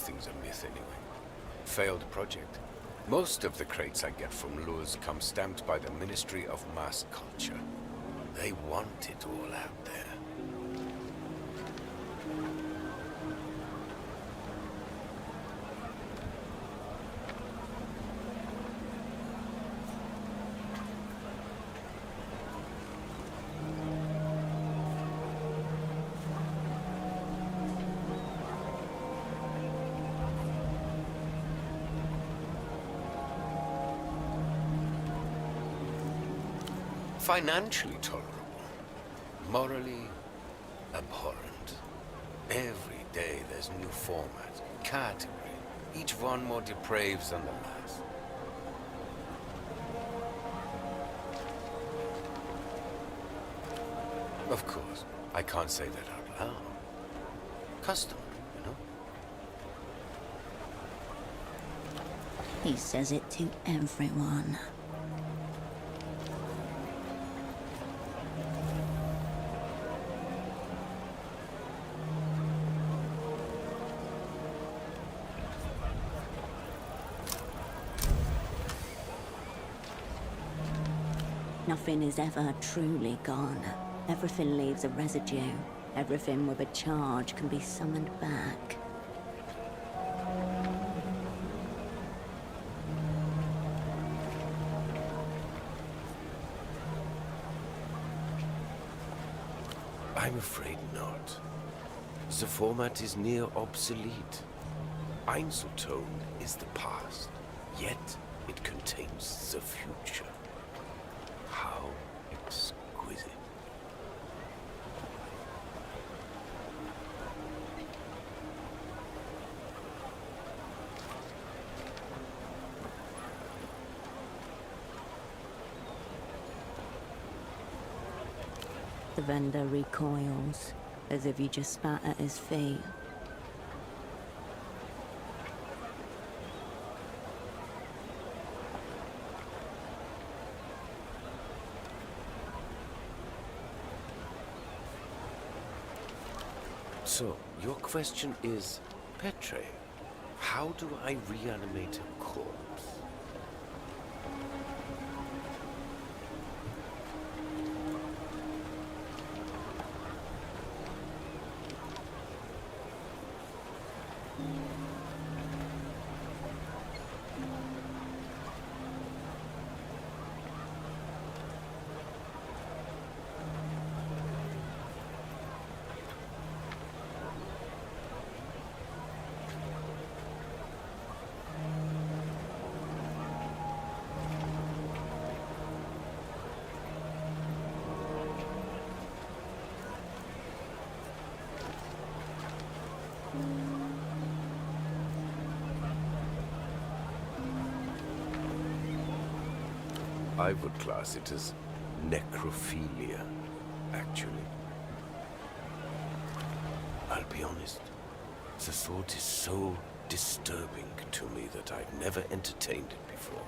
thing's a myth anyway. Failed project. Most of the crates I get from Luz come stamped by the Ministry of Mass Culture. They want it all out there. Financially tolerable, morally abhorrent. Every day there's new format, category, each one more depraved than the last. Of course, I can't say that out loud. Custom, you know? He says it to everyone. Nothing is ever truly gone. Everything leaves a residue. Everything with a charge can be summoned back. I'm afraid not. The format is near obsolete. Einzeltone is the past, yet it contains the future. How exquisite. The vendor recoils, as if you just spat at his feet. So, your question is, Petre, how do I reanimate a corpse? I would class it as necrophilia, actually. I'll be honest, the thought is so disturbing to me that I've never entertained it before.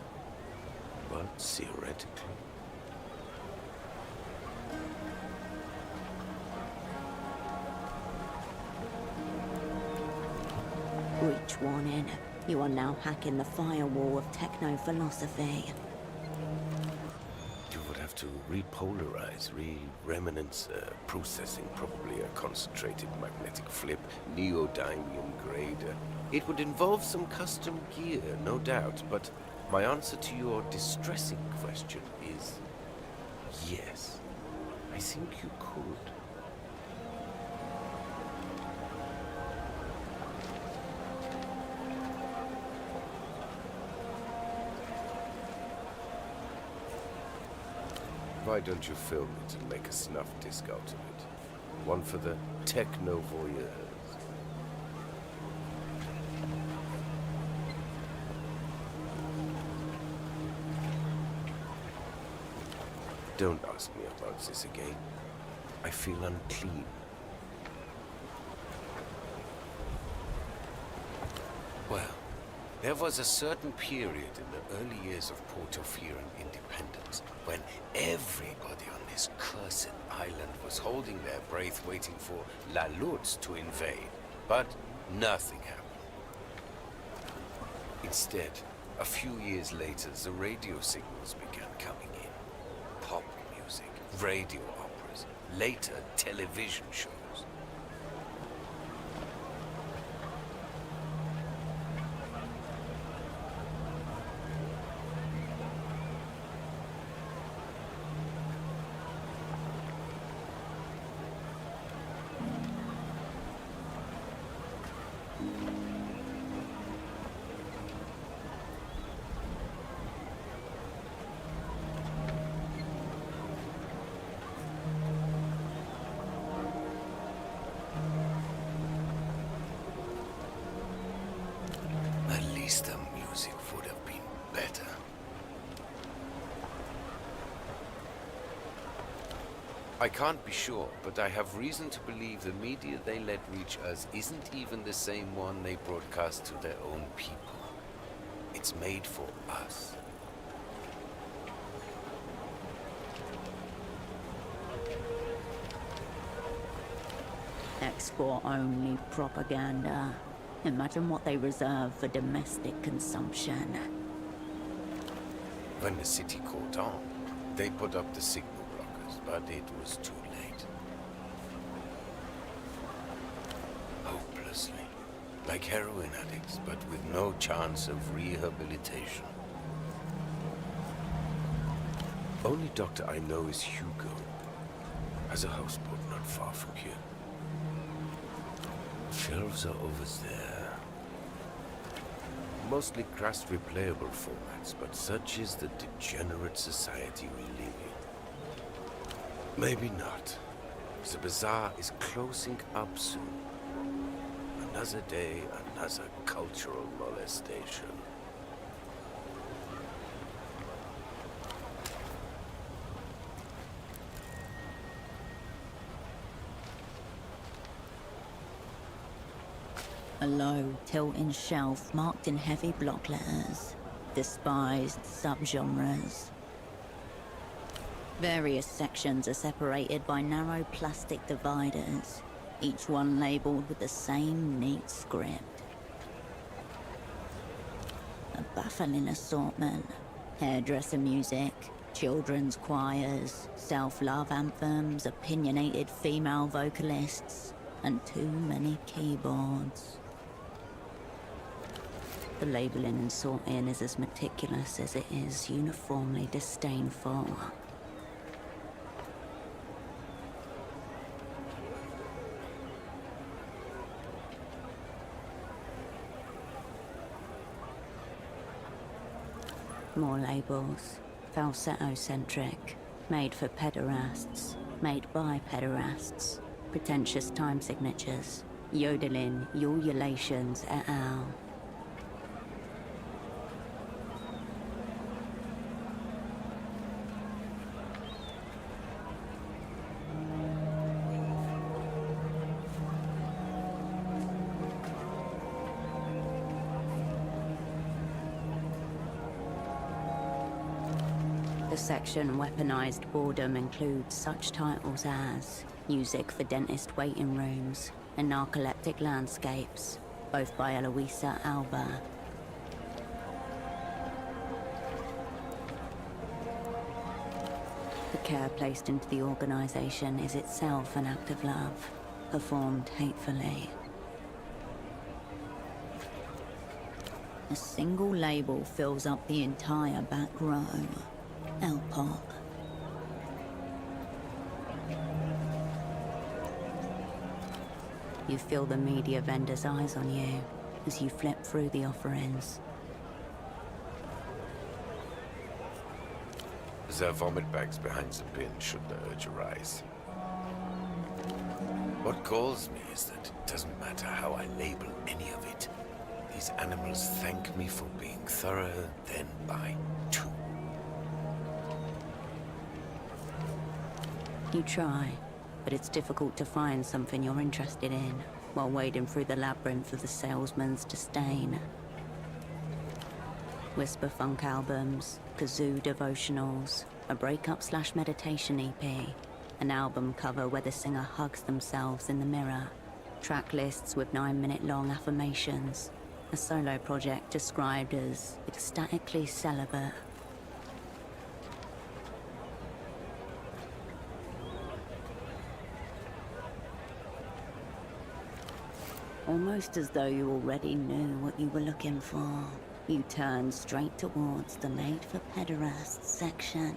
But theoretically... Breach warning. You are now hacking the firewall of techno-philosophy. You would have to repolarize, re-remnants processing, probably a concentrated magnetic flip, neodymium grader. It would involve some custom gear, no doubt, but my answer to your distressing question is yes. I think you could. Why don't you film it and make a snuff disc out of it? One for the techno-voyeurs. Don't ask me about this again. I feel unclean. Well, there was a certain period in the early years of Portofiran independence when everybody on this cursed island was holding their breath waiting for La Luz to invade. But nothing happened. Instead, a few years later, the radio signals began coming in. Pop music, radio operas, later television shows. At least the music would have been better. I can't be sure, but I have reason to believe the media they let reach us isn't even the same one they broadcast to their own people. It's made for us. Export-only propaganda. Imagine what they reserve for domestic consumption. When the city caught on, they put up the signal blockers, but it was too late. Hopelessly. Like heroin addicts, but with no chance of rehabilitation. Only doctor I know is Hugo. Has a houseboat not far from here. Shelves are over there. Mostly crass replayable formats, but such is the degenerate society we live in. Maybe not. The bazaar is closing up soon. Another day, another cultural molestation. A low, tilting shelf marked in heavy block letters. Despised subgenres. Various sections are separated by narrow plastic dividers, each one labeled with the same neat script. A baffling assortment. Hairdresser music, children's choirs, self-love anthems, opinionated female vocalists, and too many keyboards. The labeling and sorting is as meticulous as it is uniformly disdainful. More labels, falsetto-centric, made for pederasts, made by pederasts, pretentious time signatures, yodeling, ululations et al. The section Weaponized Boredom includes such titles as Music for Dentist Waiting Rooms and Narcoleptic Landscapes, both by Eloisa Alba. The care placed into the organization is itself an act of love, performed hatefully. A single label fills up the entire back row. L-pop. You feel the media vendor's eyes on you as you flip through the offerings. There are vomit bags behind the bin should the urge arise. What galls me is that it doesn't matter how I label any of it. These animals thank me for being thorough, then buy two. You try, but it's difficult to find something you're interested in while wading through the labyrinth of the salesman's disdain. Whisper funk albums, kazoo devotionals, a breakup/meditation EP, an album cover where the singer hugs themselves in the mirror, track lists with 9-minute long affirmations, a solo project described as ecstatically celibate. Almost as though you already knew what you were looking for, you turned straight towards the Made for Pederasts section.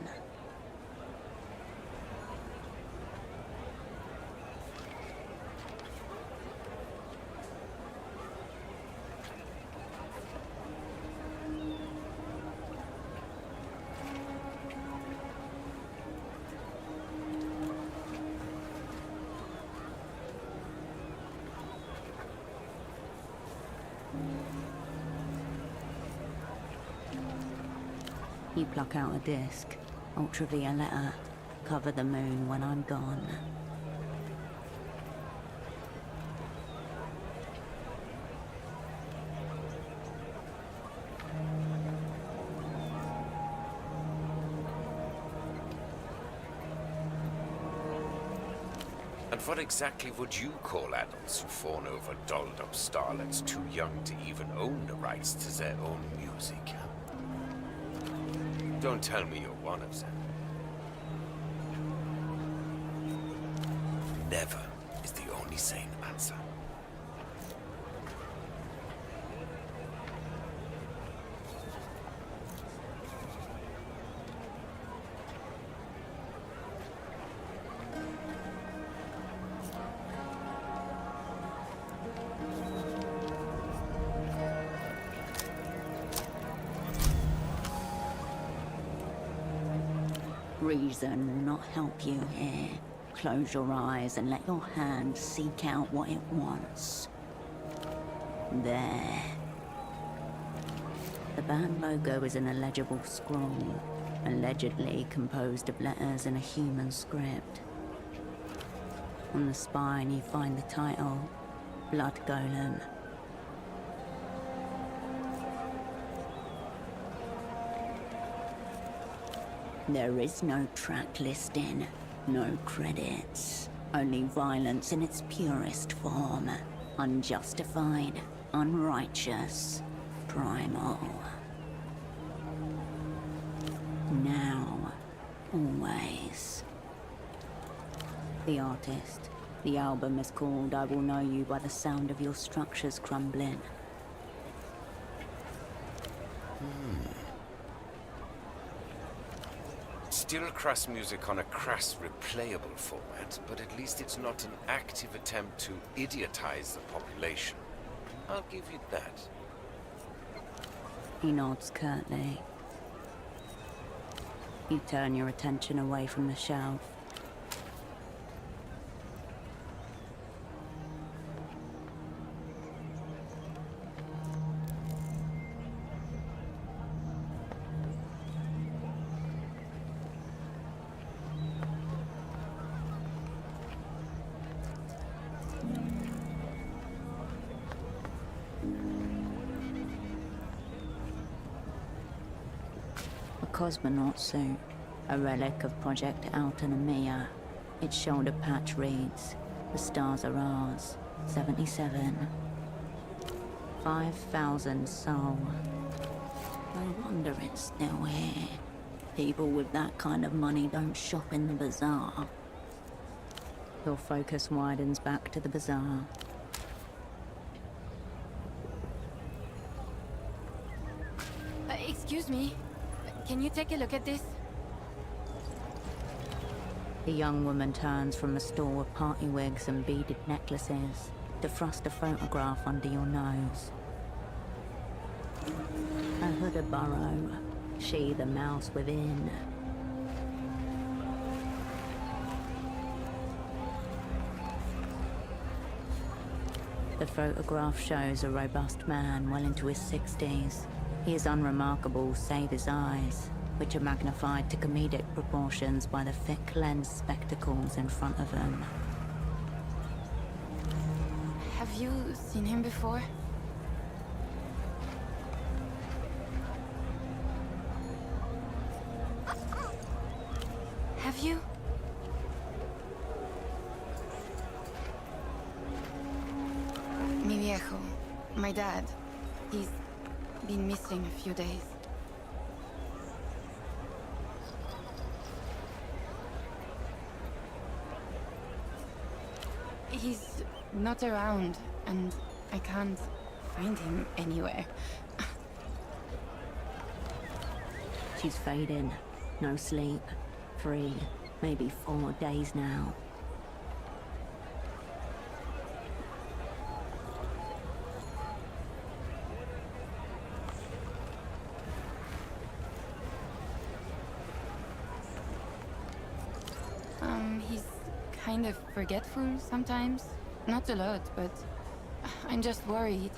You pluck out a disc, ultraviolet, cover the moon when I'm gone. And what exactly would you call adults who fawn over dolled-up starlets too young to even own the rights to their own music? Don't tell me you're one of them. Never is the only sane answer. Reason will not help you here. Close your eyes and let your hand seek out what it wants. There. The band logo is an illegible scroll, allegedly composed of letters in a human script. On the spine you find the title, Blood Golem. There is no track listing, no credits, only violence in its purest form. Unjustified, unrighteous, primal. Now, always. The artist. The album is called I Will Know You by the Sound of Your Structures Crumbling. Still crass music on a crass, replayable format, but at least it's not an active attempt to idiotize the population. I'll give you that. He nods curtly. You turn your attention away from the shelf. Cosmonaut suit, a relic of Project Autonomia. Its shoulder patch reads, "The stars are ours, 77. 5,000 soul." No wonder it's still here. People with that kind of money don't shop in the bazaar. Your focus widens back to the bazaar. Excuse me. Can you take a look at this? The young woman turns from a store of party wigs and beaded necklaces to thrust a photograph under your nose. A hooded burrow, she the mouse within. The photograph shows a robust man well into his 60s. He is unremarkable save his eyes, which are magnified to comedic proportions by the thick lens spectacles in front of him. Have you seen him before? Have you? Mi viejo, my dad. He's been missing a few days. He's not around, and I can't find him anywhere. She's fading. No sleep. 3, maybe 4 days now. He's kind of forgetful sometimes. Not a lot, but I'm just worried.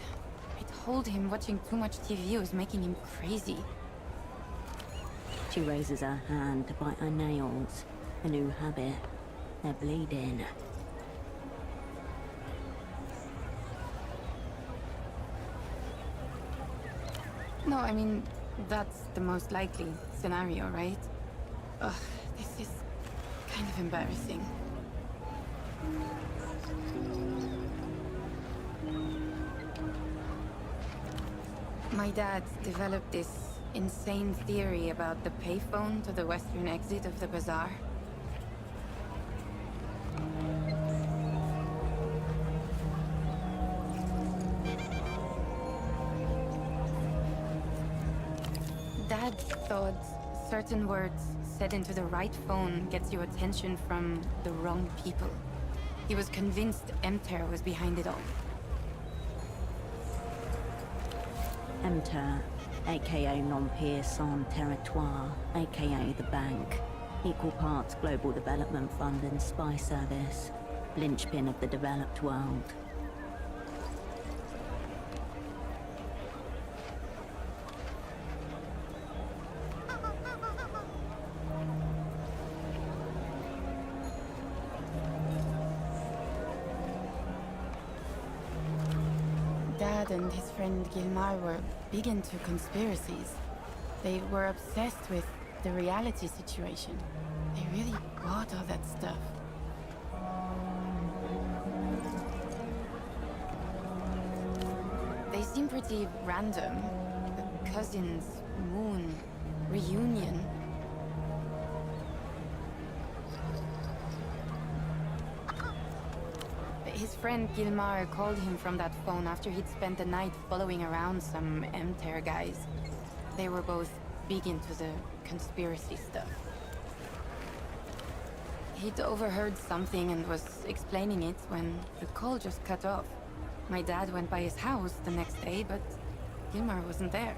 I told him watching too much TV was making him crazy. She raises her hand to bite her nails. A new habit. They're bleeding. No, I mean, that's the most likely scenario, right? Ugh, this is kind of embarrassing. My dad developed this insane theory about the payphone to the western exit of the bazaar. Dad thought certain words said into the right phone gets you attention from the wrong people. He was convinced Emter was behind it all. Emter, aka l'Empire Sans Territoire, aka the Bank. Equal parts Global Development Fund and Spy Service. Linchpin of the developed world. Dad and his friend Gilmar were big into conspiracies. They were obsessed with the reality situation. They really bought all that stuff. They seem pretty random. The cousins, moon, reunion. His friend Gilmar called him from that phone after he'd spent the night following around some Emter guys. They were both big into the conspiracy stuff. He'd overheard something and was explaining it when the call just cut off. My dad went by his house the next day, but Gilmar wasn't there.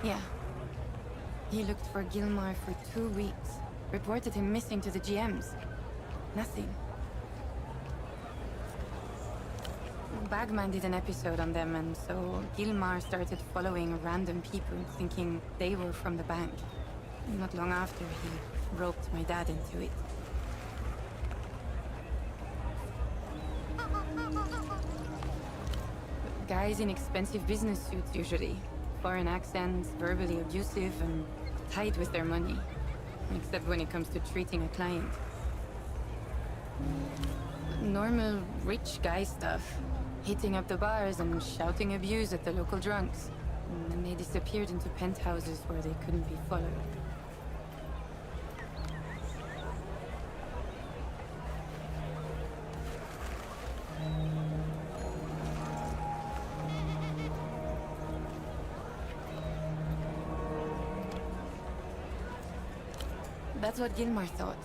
Yeah. He looked for Gilmar for 2 weeks. Reported him missing to the GMs. Nothing. Bagman did an episode on them, and so Gilmar started following random people, thinking they were from the bank. Not long after, he roped my dad into it. Guys in expensive business suits, usually. Foreign accents, verbally abusive, and tight with their money. Except when it comes to treating a client. Normal rich guy stuff. Hitting up the bars and shouting abuse at the local drunks. And then they disappeared into penthouses where they couldn't be followed. That's what Gilmar thought.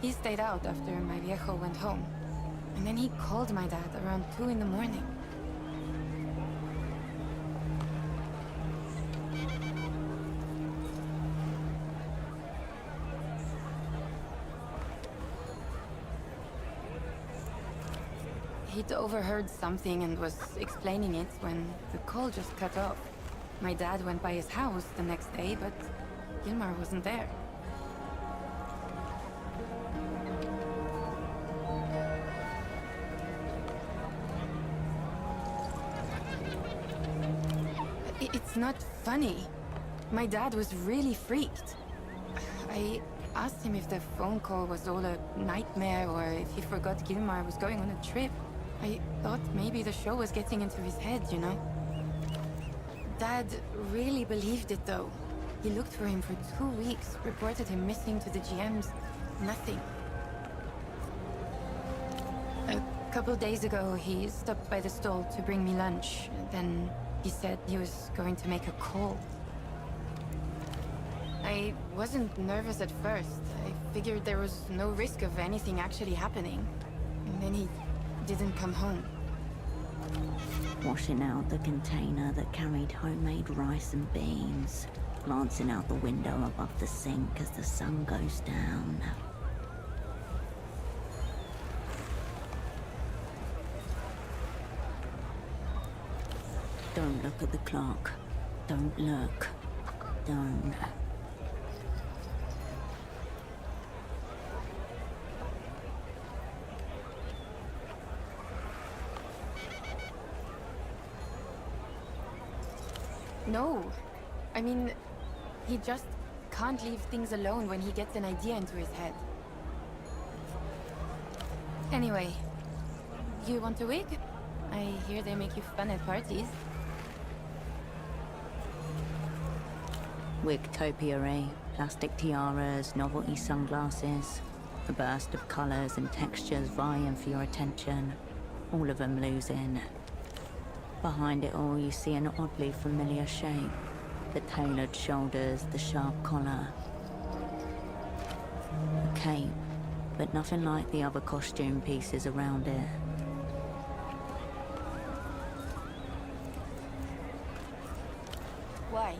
He stayed out after my viejo went home. And then he called my dad around 2 in the morning. He'd overheard something and was explaining it when the call just cut off. My dad went by his house the next day, but Gilmar wasn't there. It's not funny. My dad was really freaked. I asked him if the phone call was all a nightmare or if he forgot Gilmar was going on a trip. I thought maybe the show was getting into his head, you know? Dad really believed it, though. He looked for him for 2 weeks, reported him missing to the GMs. Nothing. A couple days ago, he stopped by the stall to bring me lunch. Then he said he was going to make a call. I wasn't nervous at first. I figured there was no risk of anything actually happening. And then he didn't come home. Washing out the container that carried homemade rice and beans. Glancing out the window above the sink as the sun goes down. Don't look at the clock. Don't look. Don't. No. I mean, he just can't leave things alone when he gets an idea into his head. Anyway, you want a wig? I hear they make you fun at parties. Wigtopia, plastic tiaras, novelty sunglasses. A burst of colours and textures vying for your attention. All of them losing. Behind it all, you see an oddly familiar shape. The tailored shoulders, the sharp collar. A cape, but nothing like the other costume pieces around it. Why?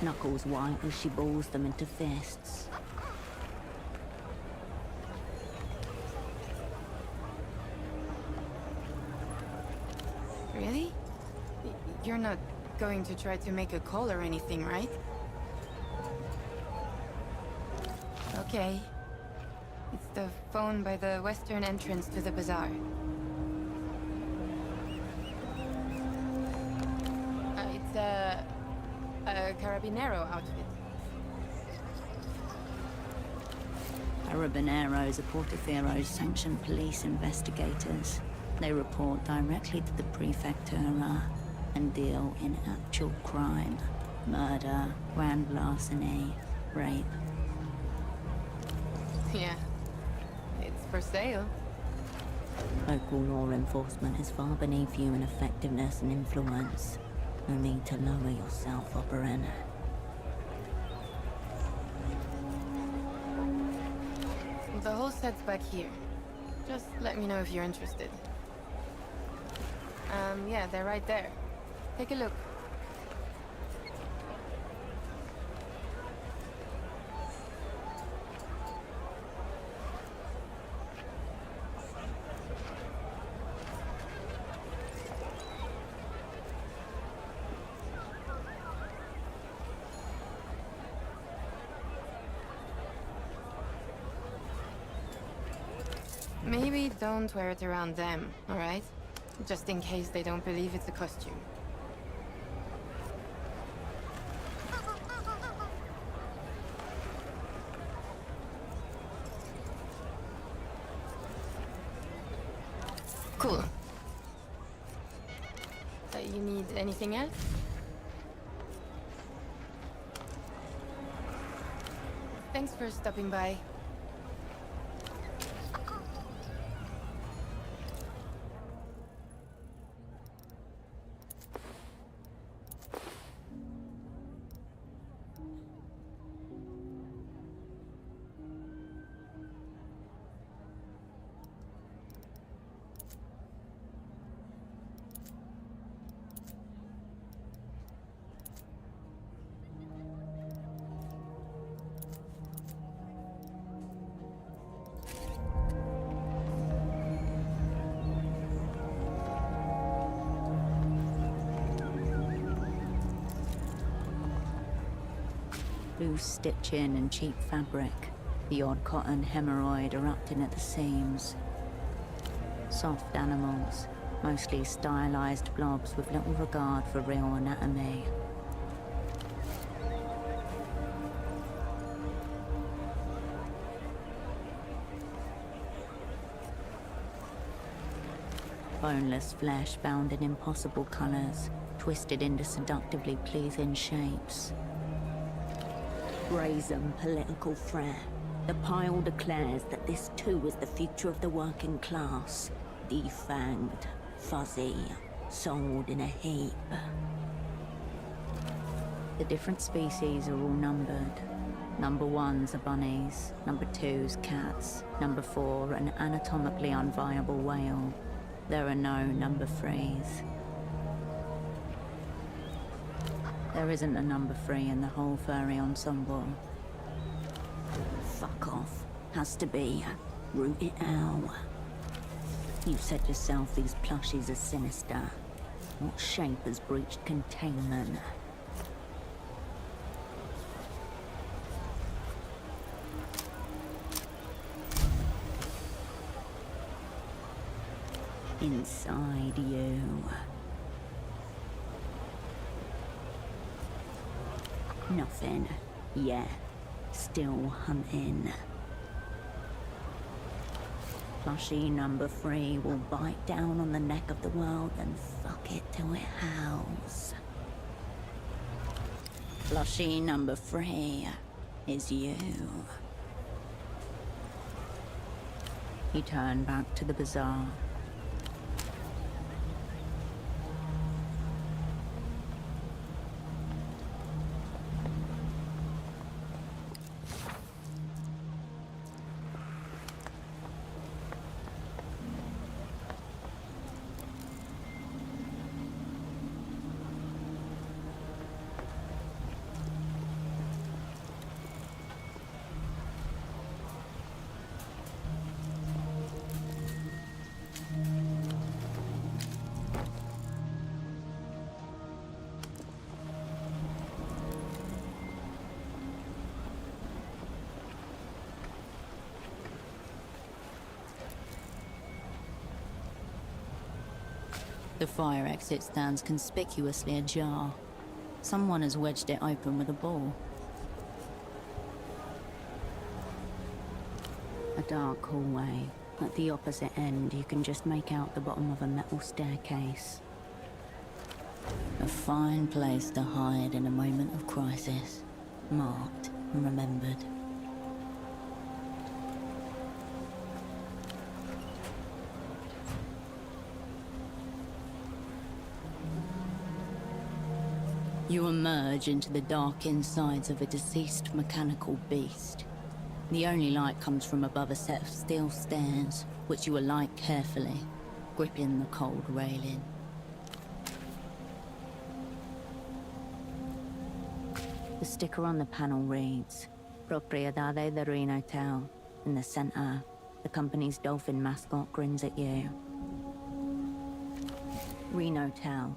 Knuckles white as she balls them into fists. Really? You're not going to try to make a call or anything, right? Okay. It's the phone by the western entrance to the bazaar. It's a Carabinero outfit. Carabineros are Portofiro's sanctioned police investigators. They report directly to the Prefectura and deal in actual crime. Murder, grand larceny, rape. Yeah. It's for sale. Local law enforcement is far beneath you in effectiveness and influence. No need to lower yourself, Oberyn. The whole set's back here. Just let me know if you're interested. Yeah, they're right there. Take a look. Maybe don't wear it around them, alright? Just in case they don't believe it's a costume. Cool. You need anything else? Thanks for stopping by. Loose stitching and cheap fabric. The odd cotton hemorrhoid erupting at the seams. Soft animals, mostly stylized blobs with little regard for real anatomy. boneless flesh bound in impossible colors, twisted into seductively pleasing shapes. Brazen political threat. The pile declares that this too is the future of the working class. Defanged, fuzzy, sold in a heap. The different species are all numbered. Number 1's are bunnies, number 2's cats, number 4 an anatomically unviable whale. There are no number 3's. There isn't a number 3 in the whole furry ensemble. Fuck off. Has to be. Root it out. You said yourself these plushies are sinister. What shape has breached containment? Inside you. Nothing. Yeah. Still hunting. Plushie number 3 will bite down on the neck of the world and fuck it till it howls. Plushie number 3 is you. He turned back to the bazaar. The fire exit stands conspicuously ajar. Someone has wedged it open with a ball. A dark hallway. At the opposite end, you can just make out the bottom of a metal staircase. A fine place to hide in a moment of crisis. Marked and remembered. You emerge into the dark insides of a deceased mechanical beast. The only light comes from above a set of steel stairs, which you alight carefully, gripping the cold railing. The sticker on the panel reads, Propriedade Hotel. In the center, the company's dolphin mascot grins at you. Hotel.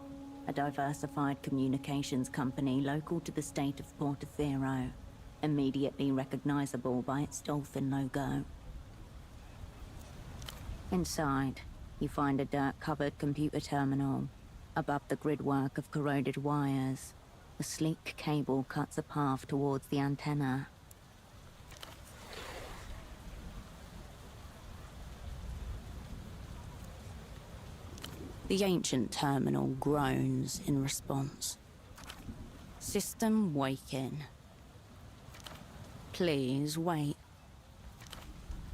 A diversified communications company local to the state of Portofiro, immediately recognizable by its dolphin logo. Inside, you find a dirt-covered computer terminal. Above the gridwork of corroded wires, a sleek cable cuts a path towards the antenna. The ancient terminal groans in response. System waking. Please wait.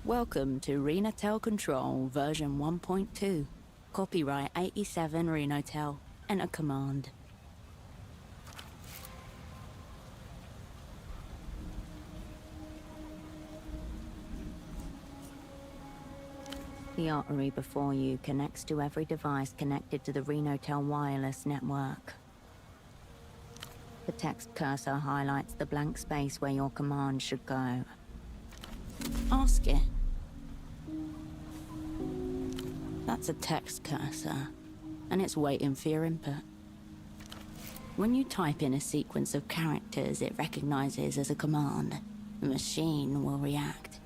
Welcome to Renatel Control version 1.2. Copyright 87 Renatel. Enter command. The artery before you connects to every device connected to the Renatel wireless network. The text cursor highlights the blank space where your command should go. Ask it. That's a text cursor, and it's waiting for your input. When you type in a sequence of characters it recognizes as a command, the machine will react.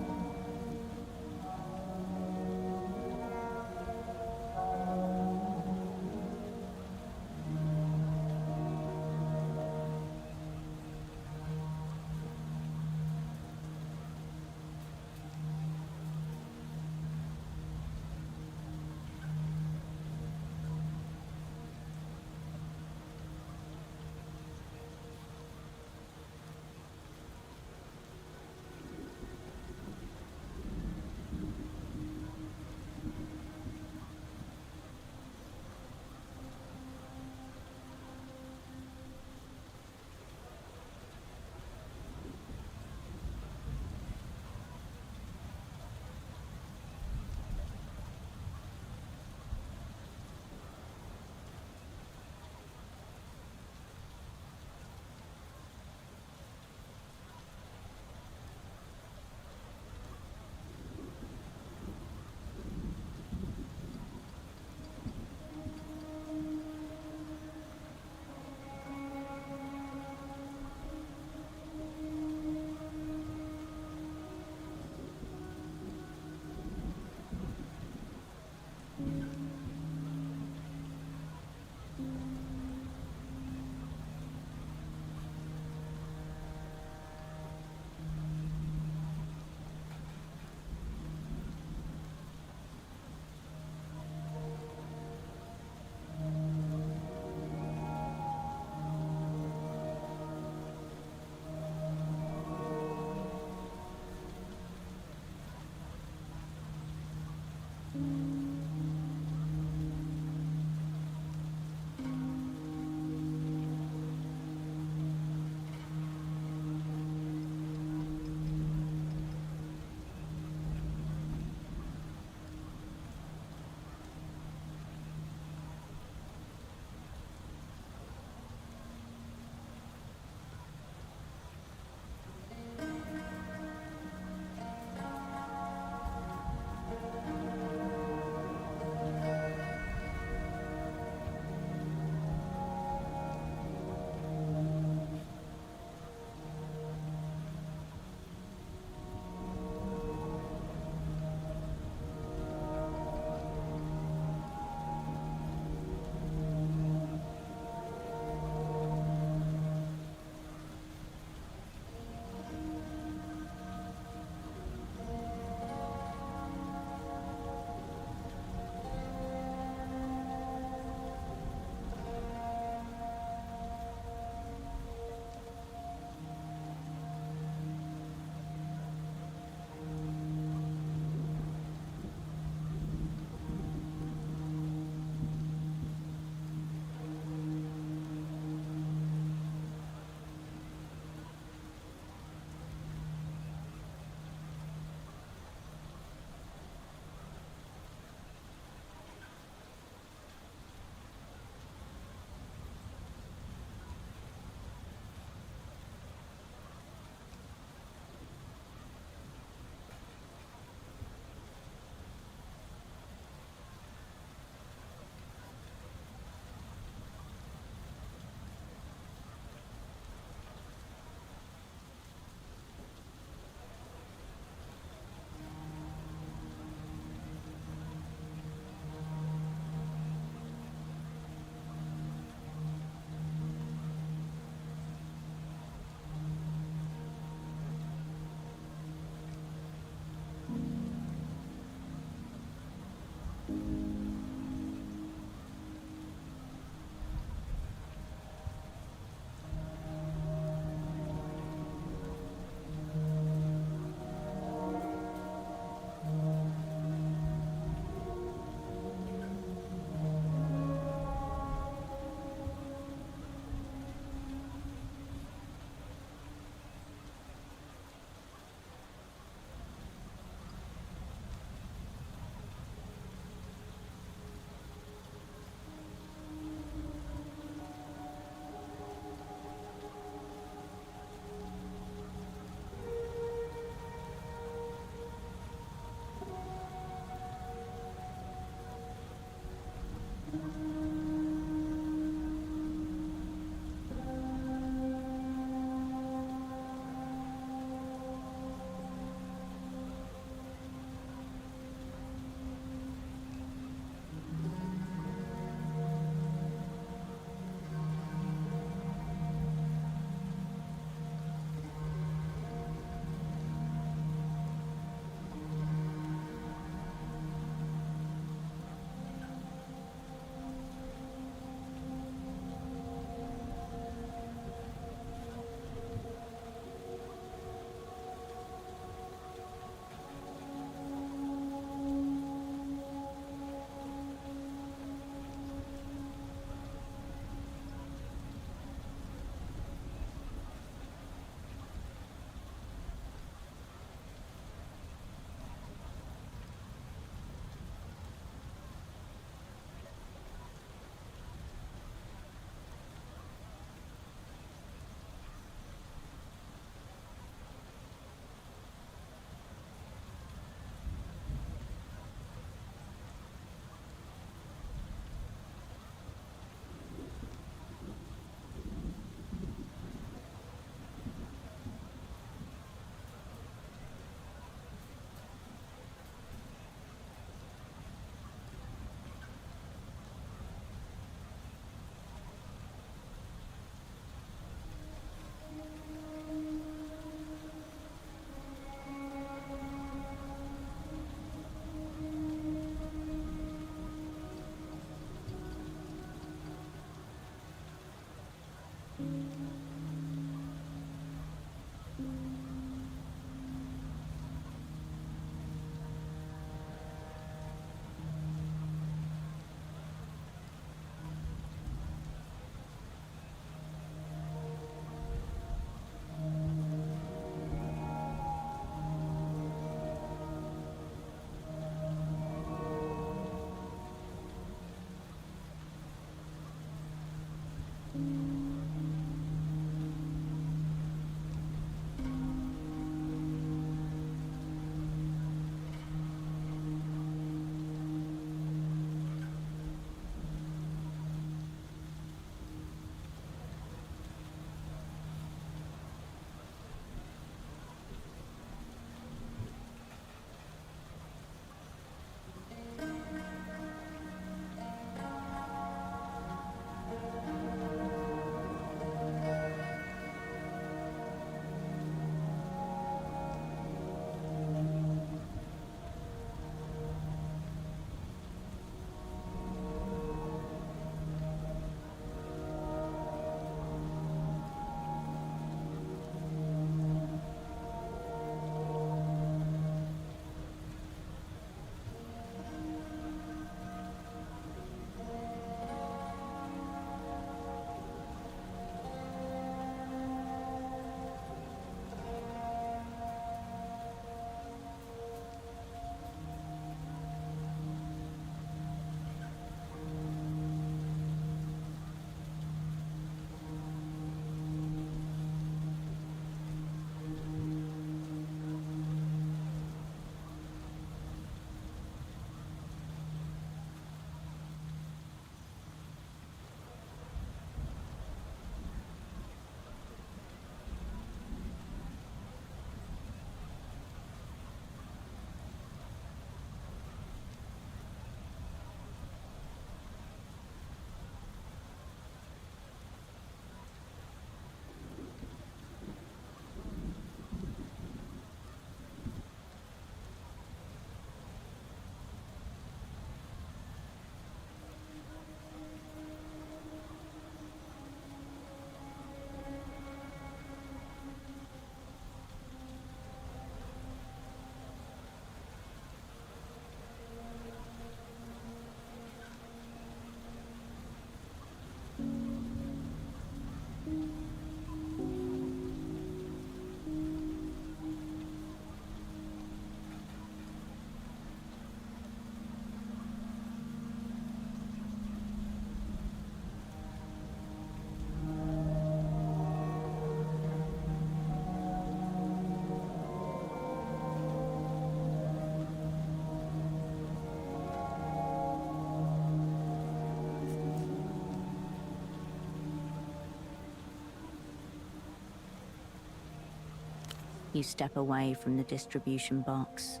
You step away from the distribution box.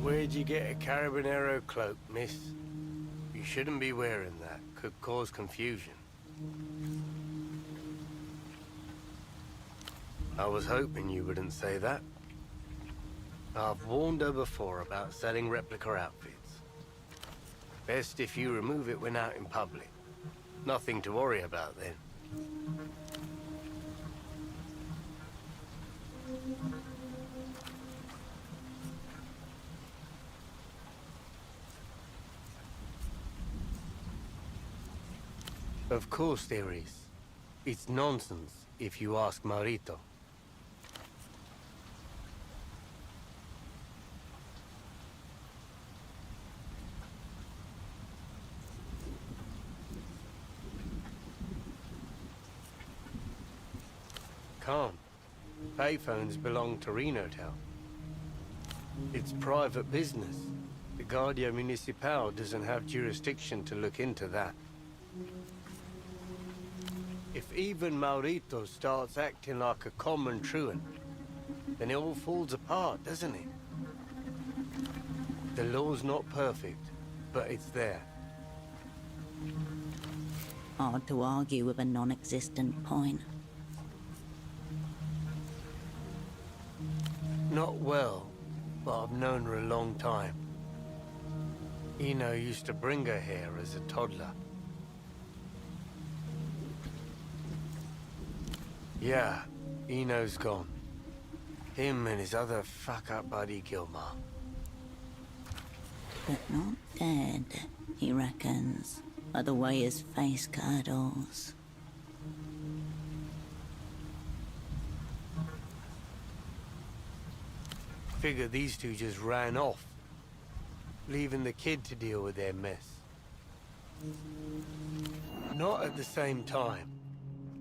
Where'd you get a Carabinero cloak, miss? You shouldn't be wearing that. Could cause confusion. I was hoping you wouldn't say that. I've warned her before about selling replica outfits. Best if you remove it when out in public. Nothing to worry about then. Of course there is. It's nonsense, if you ask Marito. Can't. Payphones belong to Reno Town. It's private business. The Guardia Municipal doesn't have jurisdiction to look into that. If even Maurito starts acting like a common truant, then it all falls apart, doesn't it? The law's not perfect, but it's there. Hard to argue with a non-existent point. Not well, but I've known her a long time. Eno used to bring her here as a toddler. Yeah, Eno's gone. Him and his other fuck-up buddy Gilmar. But not dead, he reckons, by the way his face curdles. Figure these two just ran off, leaving the kid to deal with their mess. Not at the same time.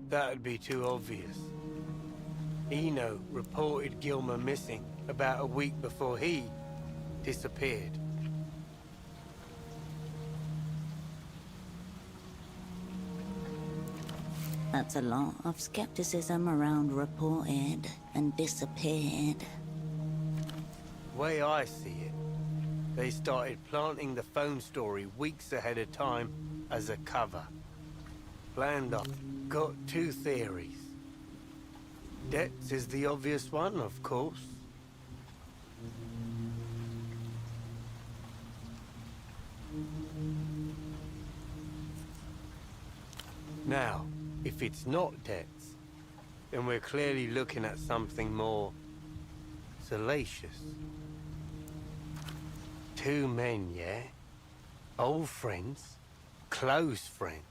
That'd be too obvious. Eno reported Gilmer missing about a week before he disappeared. That's a lot of skepticism around reported and disappeared. Way I see it, they started planting the phone story weeks ahead of time as a cover. Planned up. Got two theories. Debts is the obvious one, of course. Now, if it's not debts, then we're clearly looking at something more salacious. Two men, yeah? Old friends, close friends.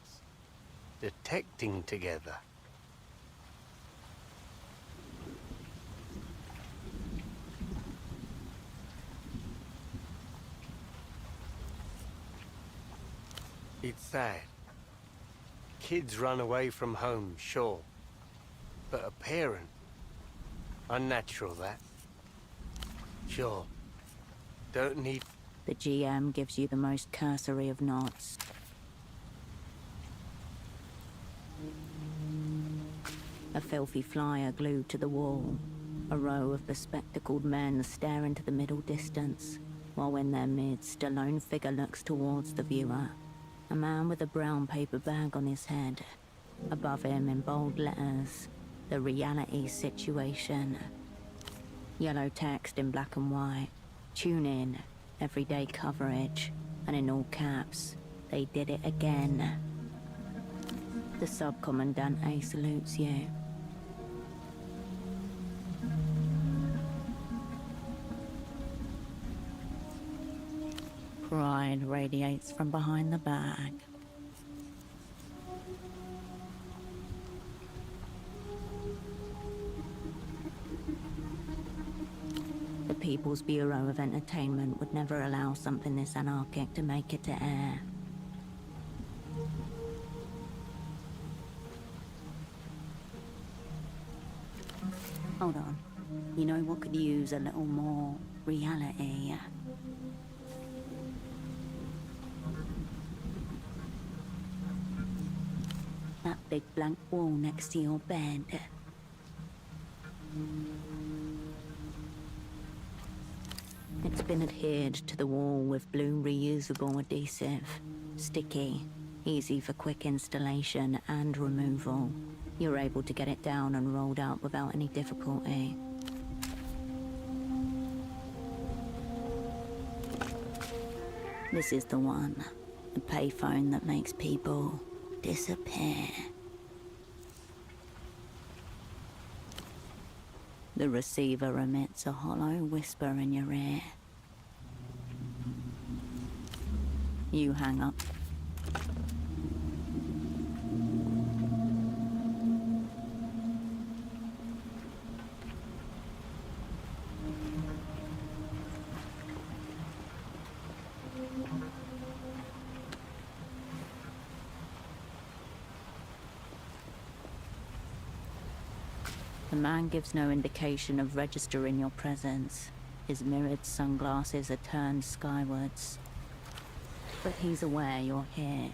Detecting together. It's sad. Kids run away from home, sure. But a parent? Unnatural, that. Sure. Don't need... The GM gives you the most cursory of nods. A filthy flyer glued to the wall. A row of bespectacled men stare into the middle distance, while in their midst a lone figure looks towards the viewer. A man with a brown paper bag on his head. Above him in bold letters, the reality situation. Yellow text in black and white. Tune in, everyday coverage. And in all caps, they did it again. The Subcommandante salutes you. Pride radiates from behind the bag. The People's Bureau of Entertainment would never allow something this anarchic to make it to air. Hold on. You know what could use a little more reality? That big blank wall next to your bed. It's been adhered to the wall with blue reusable adhesive. Sticky, easy for quick installation and removal. You're able to get it down and rolled up without any difficulty. This is the one. The payphone that makes people disappear. The receiver emits a hollow whisper in your ear. You hang up. The man gives no indication of registering your presence. His mirrored sunglasses are turned skywards. But he's aware you're here.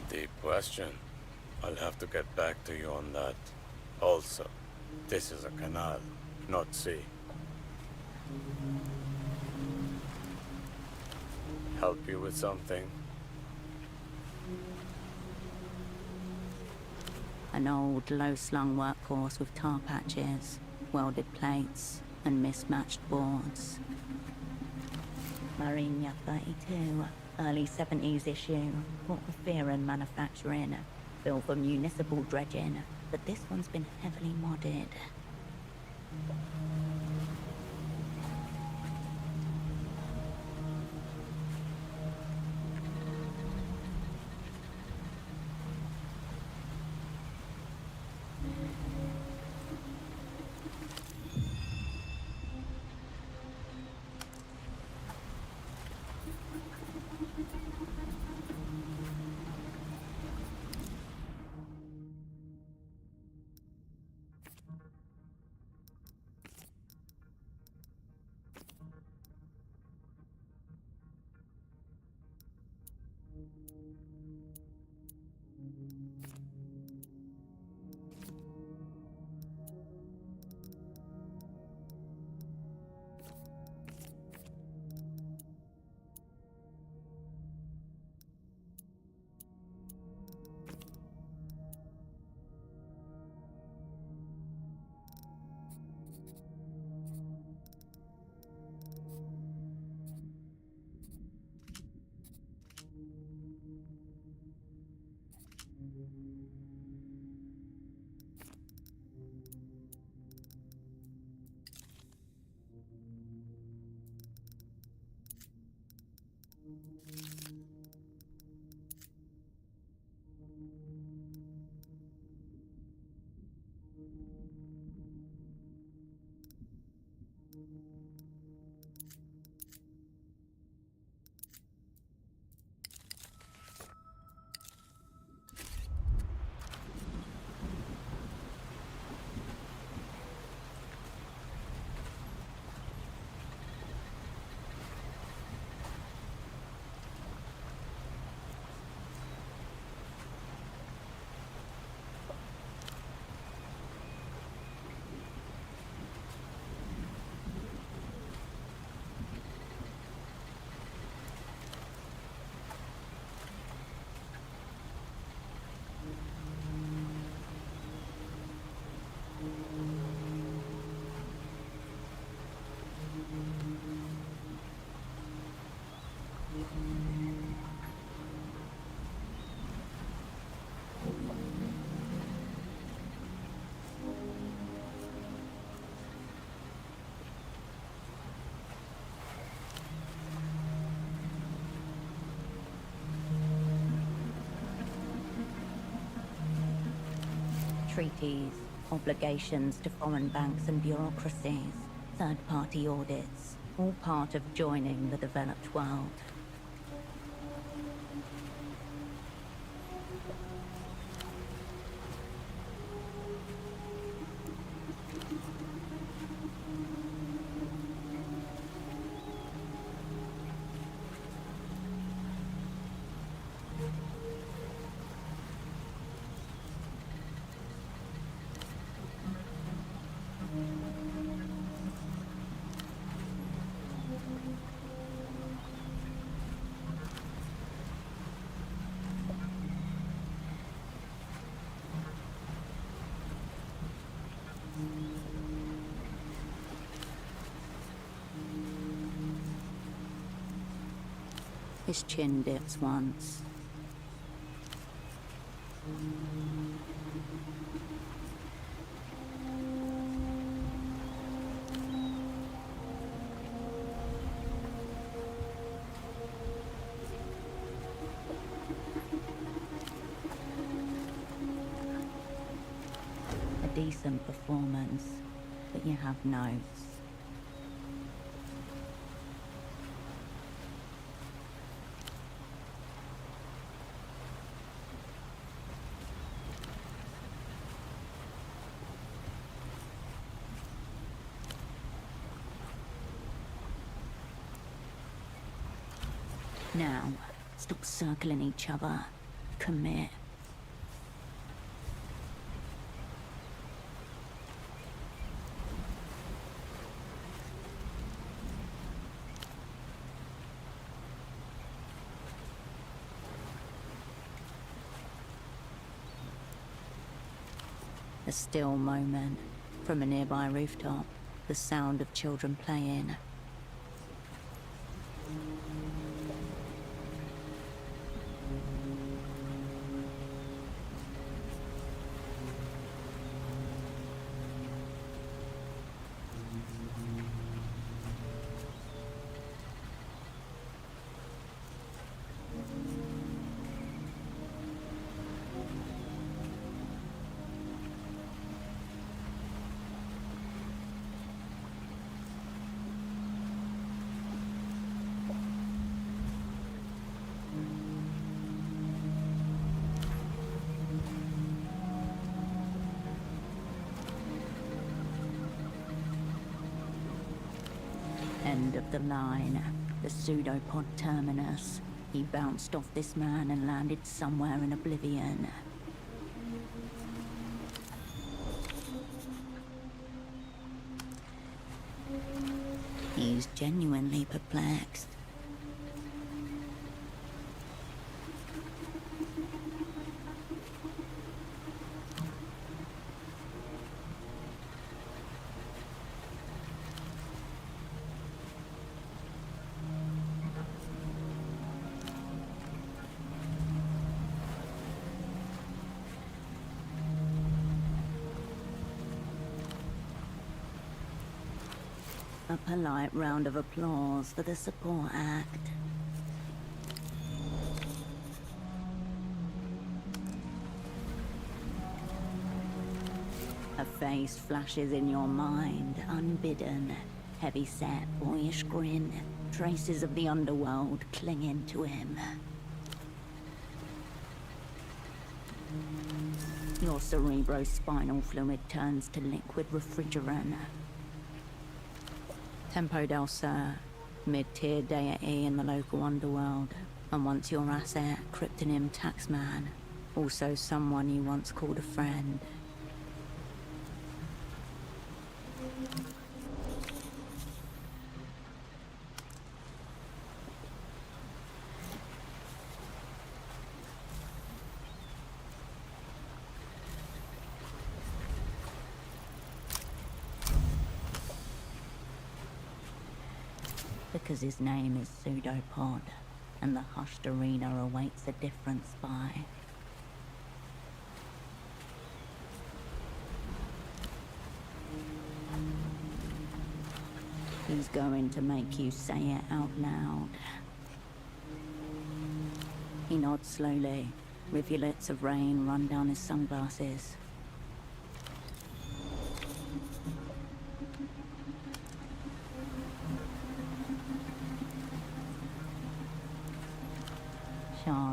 Deep question. I'll have to get back to you on that. Also, this is a canal, not sea. Help you with something? An old, low-slung workforce with tar patches, welded plates, and mismatched boards. Marina 32, early 70s issue, Portofiro manufacturing, built for municipal dredging, but this one's been heavily modded. treaties, obligations to foreign banks and bureaucracies, third-party audits, all part of joining the developed world. His chin dips once. A decent performance, but you have notes. Now, stop circling each other. Commit. A still moment. From a nearby rooftop, the sound of children playing. End of the line. The pseudopod terminus. He bounced off this man and landed somewhere in oblivion. He's genuinely perplexed. A polite round of applause for the support act. A face flashes in your mind, unbidden. Heavy-set, boyish grin. Traces of the underworld clinging to him. Your cerebrospinal fluid turns to liquid refrigerant. Tempo del Sur, mid-tier deity in the local underworld, and once your asset, cryptonym Taxman, also someone you once called a friend. Because his name is Pseudopod, and the hushed arena awaits a different spy. He's going to make you say it out loud. He nods slowly. Rivulets of rain run down his sunglasses.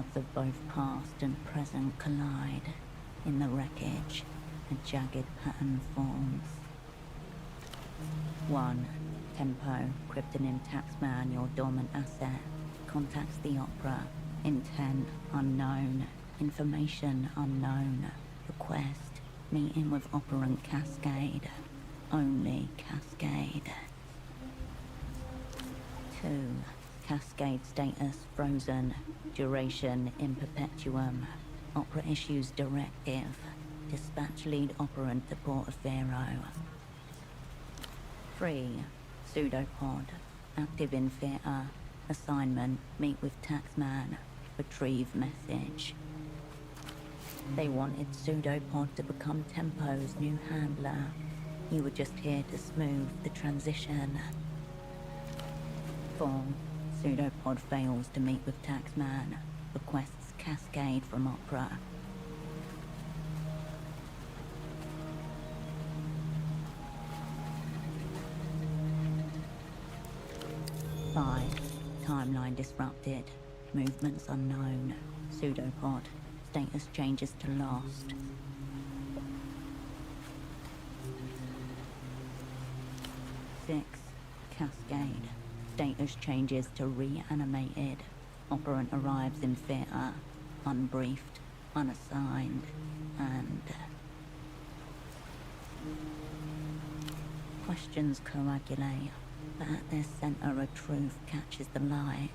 Paths of both past and present collide. In the wreckage, a jagged pattern forms. 1. Tempo, cryptonym Taxman, your dormant asset. Contacts the opera. Intent, unknown. Information, unknown. Request, meeting with operant Cascade. Only Cascade. 2. Cascade status, frozen. Duration, in perpetuum. Opera issues directive. Dispatch lead operant to Portofiro. 3. Pseudopod. Active in theatre. Assignment, meet with Taxman. Retrieve message. They wanted Pseudopod to become Tempo's new handler. You were just here to smooth the transition. 4. Pseudopod fails to meet with Taxman. Requests Cascade from Opera. 5. Timeline disrupted. Movements unknown. Pseudopod. Status changes to lost. 6. Cascade. Status changes to reanimated. Operant arrives in theatre. Unbriefed. Unassigned. And... questions coagulate. But at their center, a truth catches the light.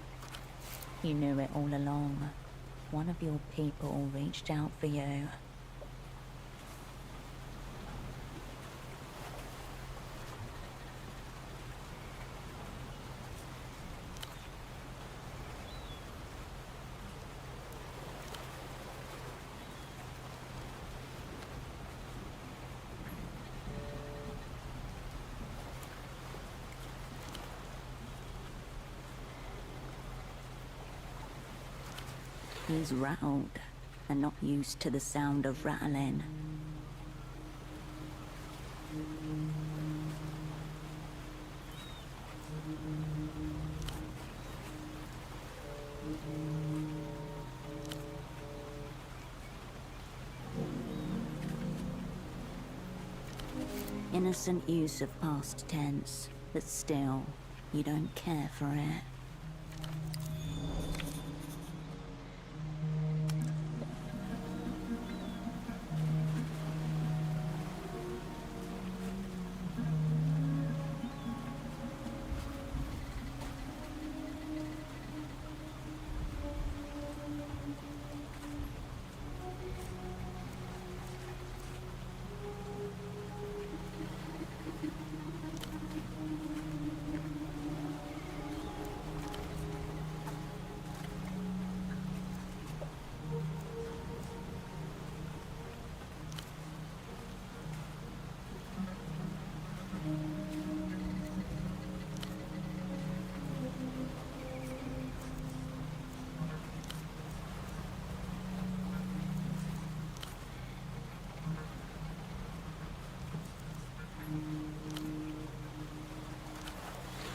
You knew it all along. One of your people reached out for you. He's rattled, and not used to the sound of rattling. Innocent use of past tense, but still, you don't care for it.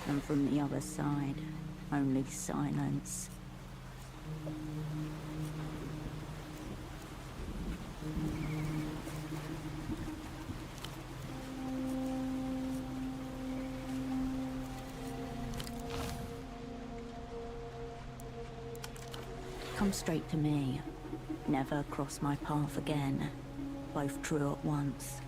And from the other side, only silence. Come straight to me. Never cross my path again. Both true at once.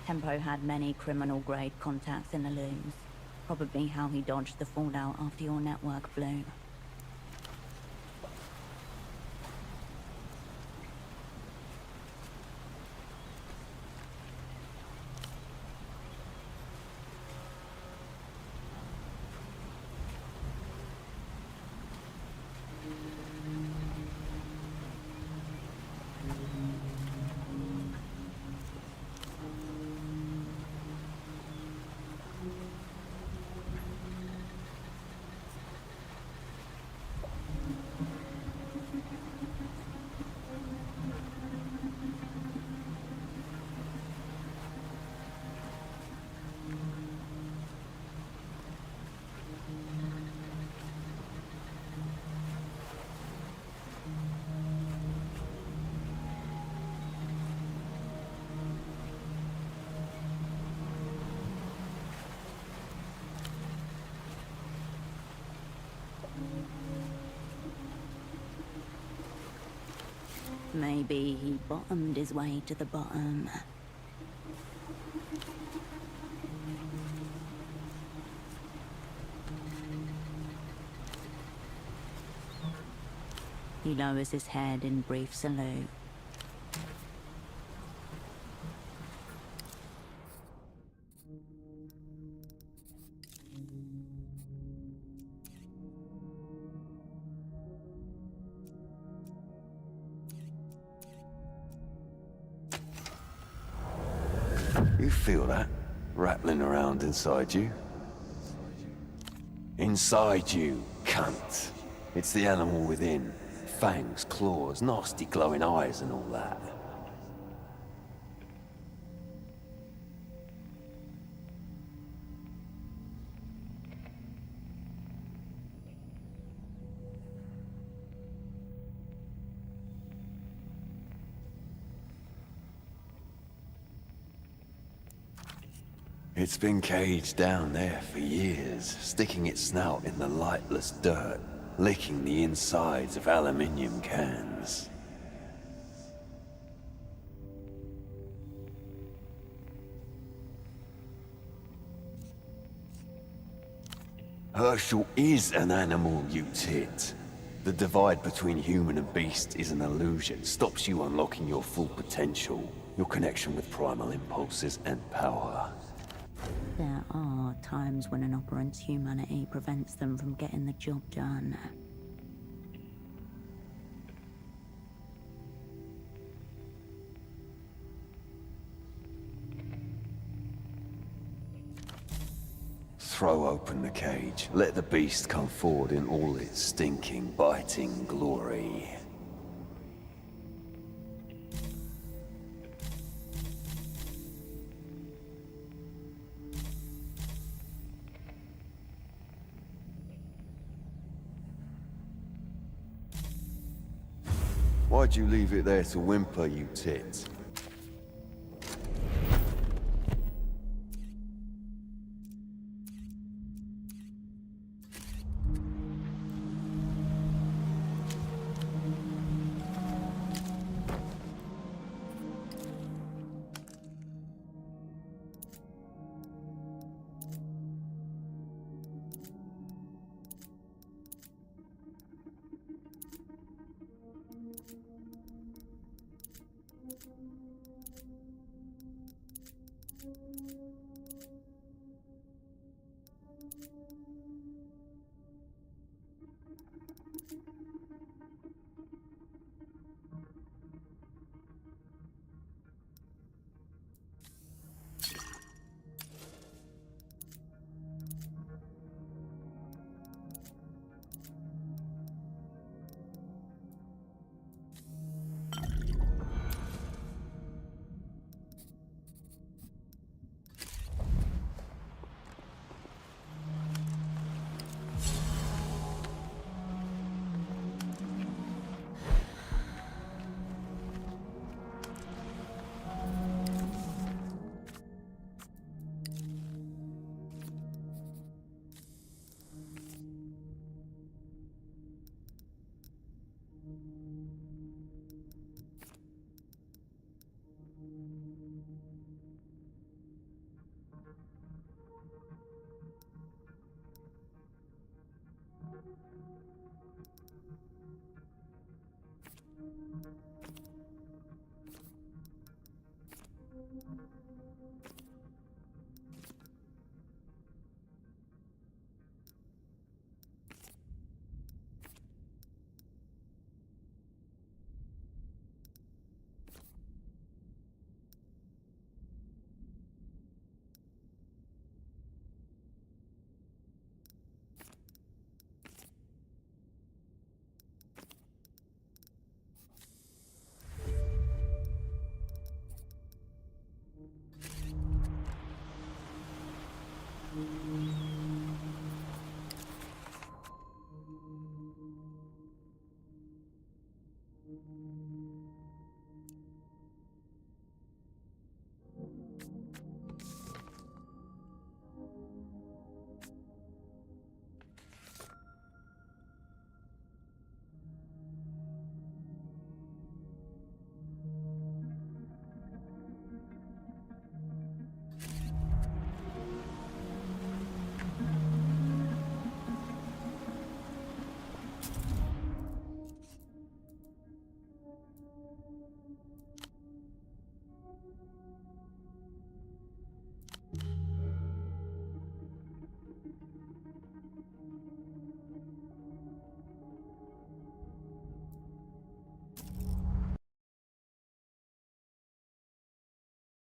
Tempo had many criminal-grade contacts in the looms. Probably how he dodged the fallout after your network blew. Maybe he bottomed his way to the bottom. He lowers his head in brief salute. You feel that? Rattling around inside you? Inside you, cunt. It's the animal within. Fangs, claws, nasty glowing eyes and all that. It's been caged down there for years, sticking its snout in the lightless dirt, licking the insides of aluminium cans. Herschel is an animal, you tit. The divide between human and beast is an illusion, stops you unlocking your full potential, your connection with primal impulses and power. There are times when an operant's humanity prevents them from getting the job done. Throw open the cage. Let the beast come forward in all its stinking, biting glory. Why'd you leave it there to whimper, you tit?